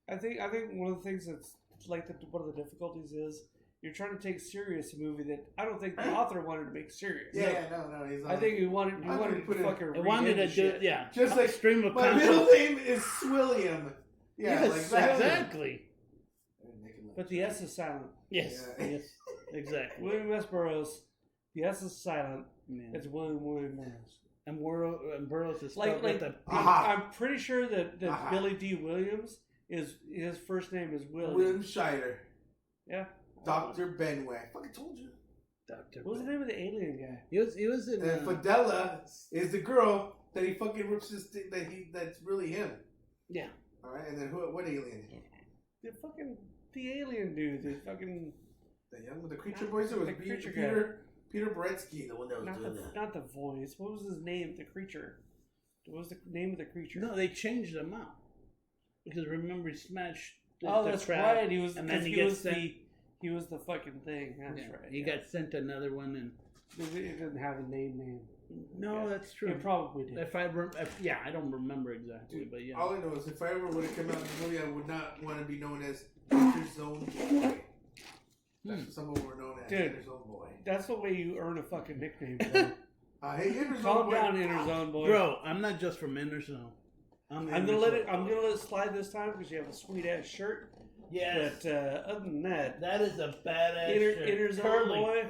I think one of the things that's like one of the difficulties is you're trying to take serious a movie that I don't think the author wanted to make serious. Yeah, no, he's on. I think he wanted I think to put it- fucking It wanted read to into do, shit. yeah, Just like stream of my consciousness. middle name is Swilliam. Yeah, Yes, like that. exactly. But the S is silent. Yes, Yeah. yes, exactly. William S. Burroughs. The S is silent. Yeah. It's William Burroughs. And Burroughs is Like, spelled with a Aha. I'm pretty sure that Aha. Billy D. Williams is his first name is William. William Scheider. Yeah. Dr. Benway. I fucking told you. Doctor. What was the name of the alien guy? He was in. And Fidela is the girl that he fucking rips his that's really him. Yeah. All right, and then what alien? The alien dude. The fucking The young with the creature voice, or was The it creature Peter Beretsky, the one that was not doing the that? not the voice. What was his name? The creature. What was the name of the creature? No, they changed him out because remember he smashed. Oh, the that's trap, right. He was and then because he he gets was sent. he was the fucking thing. That's Yeah, right. he yeah. got sent another one, and It didn't have a name. no, Yeah. that's true. It probably did. If yeah, I don't remember exactly, but yeah. All I know is if I ever would have come out in the movie, I would not want to be known as Hitler's own boy. That's what some of them were known as. Dude. Hitler's own boy. That's the way you earn a fucking nickname. Bro. Hey, Hitler's Calm own boy. down, Inner Zone boy. Bro, I'm not just from Inner Zone. I'm gonna let it slide this time because you have a sweet ass shirt. Yes, But other than that, that is a badass shirt. Inner Zone Curly. boy.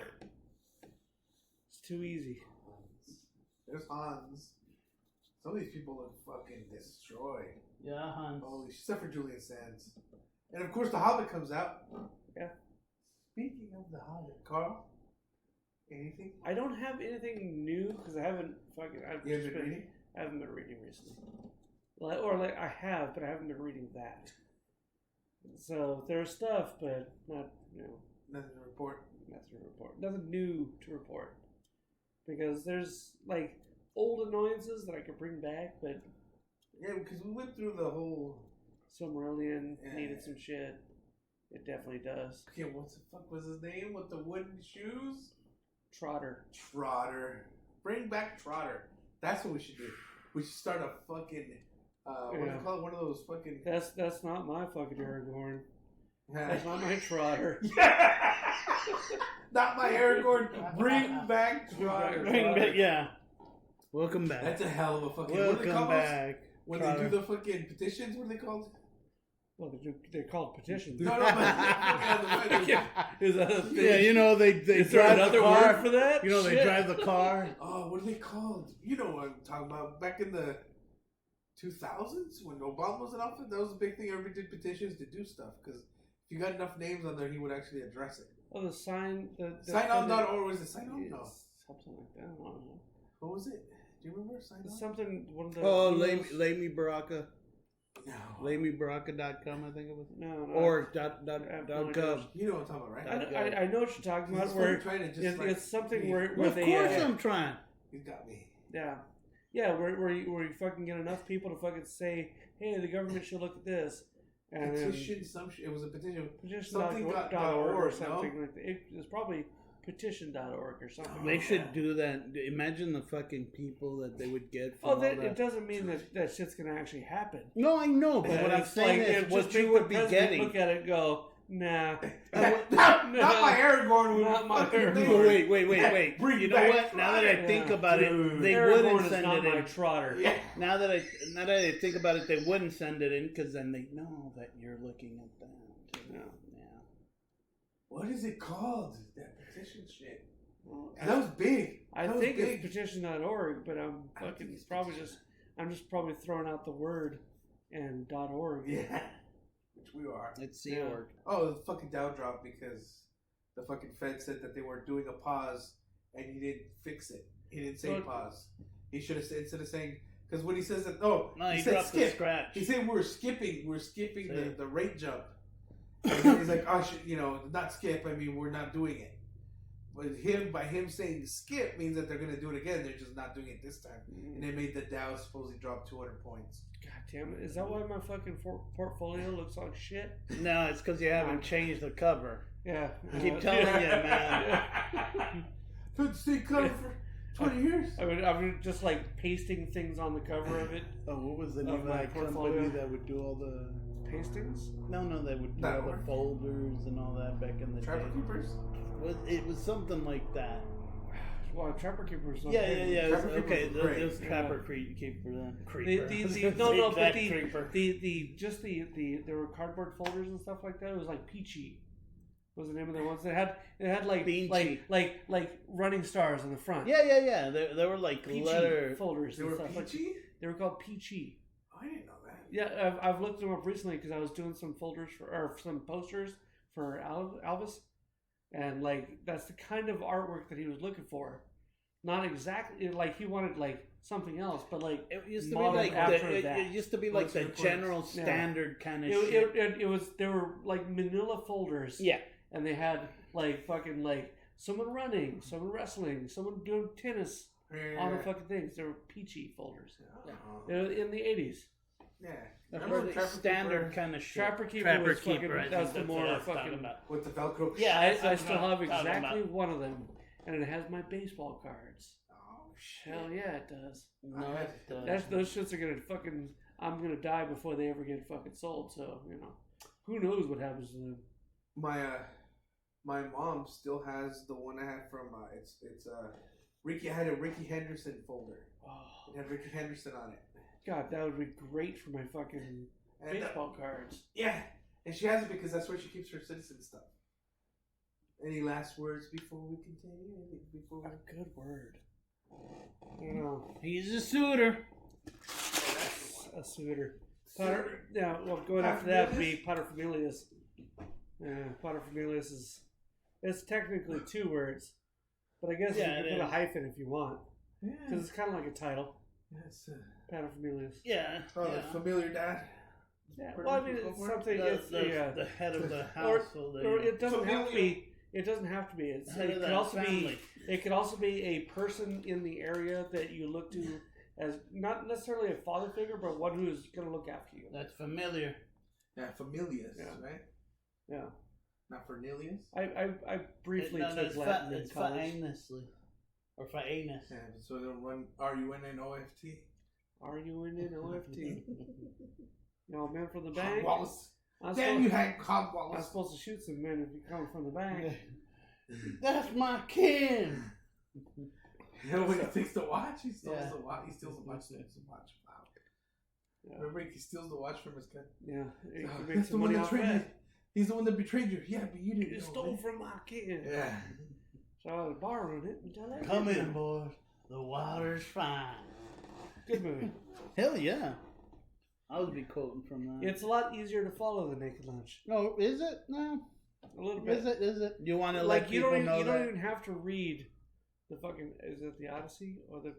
It's too easy. There's Hans. Some of these people look fucking destroyed. Yeah, Hans. Holy, except for Julian Sands. And of course, The Hobbit comes out. Yeah. Speaking of The Hobbit, Carl, anything? I don't have anything new because I haven't fucking. You haven't been reading? I haven't been reading recently. I have, but I haven't been reading that. So there's stuff, but not Nothing to report. nothing to report. Nothing new to report because there's like old annoyances that I could bring back, but Yeah, because we went through the whole. Silmarillion Yeah. needed some shit. It definitely does. Okay, what the fuck was his name with the wooden shoes? Trotter. Trotter. Bring back Trotter. That's what we should do. We should start a fucking. What do you Yeah. call it? One of those fucking. That's not my fucking Aragorn. That's not my Trotter. Not my Aragorn. Bring back Trotter. Bring back- Yeah. Welcome back. That's a hell of a fucking. Welcome back. When they do the fucking petitions, what are they called? Well, they're called petitions. No, but Is that a thing? Yeah, you know they Is there drive another the car word for that? You know they Shit. drive the car. Oh, what are they called? You know what I'm talking about. Back in the 2000s when Obama was in office, that was a big thing. Everybody did petitions to do stuff because if you got enough names on there, he would actually address it. Oh, the sign. Sign-on.org, was it sign-on? No. Something like that. I don't know. What was it? Do you remember sign-on? Something. One of the. Oh, Lamy Baraka. No. LamyBaraka.com, I think it was. No. Or .gov. You know what I'm talking about, right? I know what you're talking about. Where it's something where of they. Of course I'm trying. He's got me. Yeah. Yeah, where you fucking get enough people to fucking say, hey, the government should look at this. And petition, it was a petition. Petition.org or something like that. It's probably petition.org or something. They should do that. Imagine the fucking people that they would get from it doesn't mean that shit's going to actually happen. No, I know, but what I'm saying is what you would be getting. Look at it and go, nah. not my Aragorn. Not my Aragorn. Wait. You know what? Now that I think about it, they wouldn't send it in. Trotter. Yeah. Now that I think about it, they wouldn't send it in because then they know that you're looking at them. No. What is it called? That petition shit. Well, that was big. I think it's petition.org, but I'm just probably throwing out the word and .org. Yeah. Which we are. It's .org. Oh, the fucking Dow dropped because the fucking Fed said that they were doing a pause and he didn't fix it. He didn't say pause. He should have said, instead of saying, because when he says that, he said dropped skip. The scratch. He said we're skipping the rate jump. And he's like, not skip. I mean, we're not doing it. But by him saying skip means that they're going to do it again. They're just not doing it this time. And they made the Dow supposedly drop 200 points. God damn it. Is that why my fucking portfolio looks like shit? No, it's because you haven't changed the cover. Yeah. I keep telling you, man. Been the cover for 20 years. I mean, just like pasting things on the cover of it. Oh, what was the name of that portfolio? company that would do all the... Pastings? No, they would do all the folders and all that back in the Trapper day. Keepers? It was something like that. Well, Trapper Keepers. Yeah. It was Trapper Keeper then. There were cardboard folders and stuff like that. It was like Peachy. Was the name of the ones that had like running stars in the front. Yeah. They were like Peachy letter folders. They were Peachy? They were called Peachy. I didn't know that. Yeah, I've looked them up recently because I was doing some some posters for Elvis, and like that's the kind of artwork that he was looking for. Not exactly like he wanted like something else, but like it used to be like it used to be like the general standard kind of shit. It was they were like manila folders. Yeah, and they had like fucking like someone running, someone wrestling, someone doing tennis on the fucking things. They were Peachy folders. Yeah. They were in the 80s. Yeah. Remember the standard kind of shit. Trapper Keeper was fucking, that's the more fucking... With the Velcro. Yeah, I still have exactly one of them. And it has my baseball cards. Oh, shit. Hell yeah, it does. No, it does. Those shits are gonna fucking... I'm gonna die before they ever get fucking sold, so, who knows what happens to them. My mom still has the one I had from, I had a Ricky Henderson folder. Oh. It had Ricky Henderson on it. God, that would be great for my fucking baseball cards. Yeah, and she has it because that's where she keeps her citizen stuff. Any last words before we continue? A good word. He's a suitor. A suitor. Potter. Yeah. Well, going after that would be paterfamilias. Paterfamilias it's technically 2 words, but I guess you can put a hyphen if you want, because it's kind of like a title. Yes. Paterfamilias. Yeah. The familiar dad. Yeah. Well, I mean, it's something. It's the head of the household. Or it doesn't have to be. It doesn't have to be. It could also be. It could also be a person in the area that you look to as not necessarily a father figure, but one who's going to look after you. That's familiar. Yeah, familias, right? Yeah. Not Fernelius? I briefly took Latin in college. Or Faenus. Yeah, so they'll run R-U-N-N-O-F-T. R-U-N-N-O-F-T. Men from the bank. Wallace. Damn you, Hank I'm Wallace. supposed to shoot some men if you come from the bank. That's my kin. When he takes the watch, he steals Yeah. the watch. He steals the watch. Steals the watch. Wow. Yeah. Remember, he steals the watch from his gun. Yeah, he Oh, makes that's some money off betrayed you. that. He's the one that betrayed you. Yeah, but you didn't. You know, stole man. from my kid. Yeah. So I was borrowing it until I Come did. in, boys. The water's fine. Good movie. Hell yeah. I would be quoting from that. It's a lot easier to follow the Naked Lunch. No, is it? No. A little bit. Is it? You want to Like let you people don't know even, you that? don't even have to read the fucking. Is it the Odyssey or the?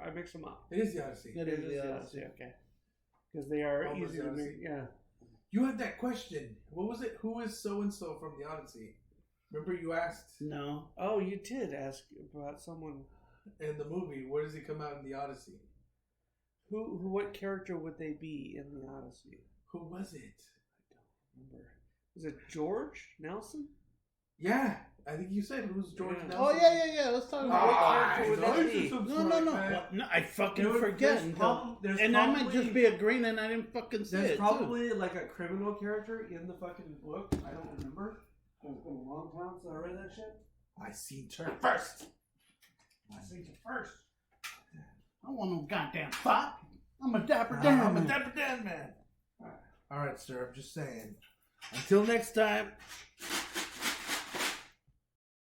I mix them up. It is the Odyssey. It is the Odyssey. Okay. Because they are Homer's easy the to Odyssey. make. Yeah. You had that question. What was it? Who is so and so from the Odyssey? Remember you asked No. Oh, you did ask about someone. in the movie, where does he come out in the Odyssey? Who? What character would they be in the Odyssey? Who was it? I don't remember. Was it George Nelson? Yeah, I think you said who's George Yeah. Nelson. Oh yeah. Let's talk about What it. character would that be? No. What? No, I fucking forget. There's And I might just be agreeing and I didn't fucking say There's it. probably like a criminal character in the fucking book. I don't remember. It's been a long time since I read that shit. I seen her first. I seen you first. I want no goddamn fuck. I'm a dapper Dan. I'm a Dapper Dan man. All right, sir. I'm just saying. Until next time.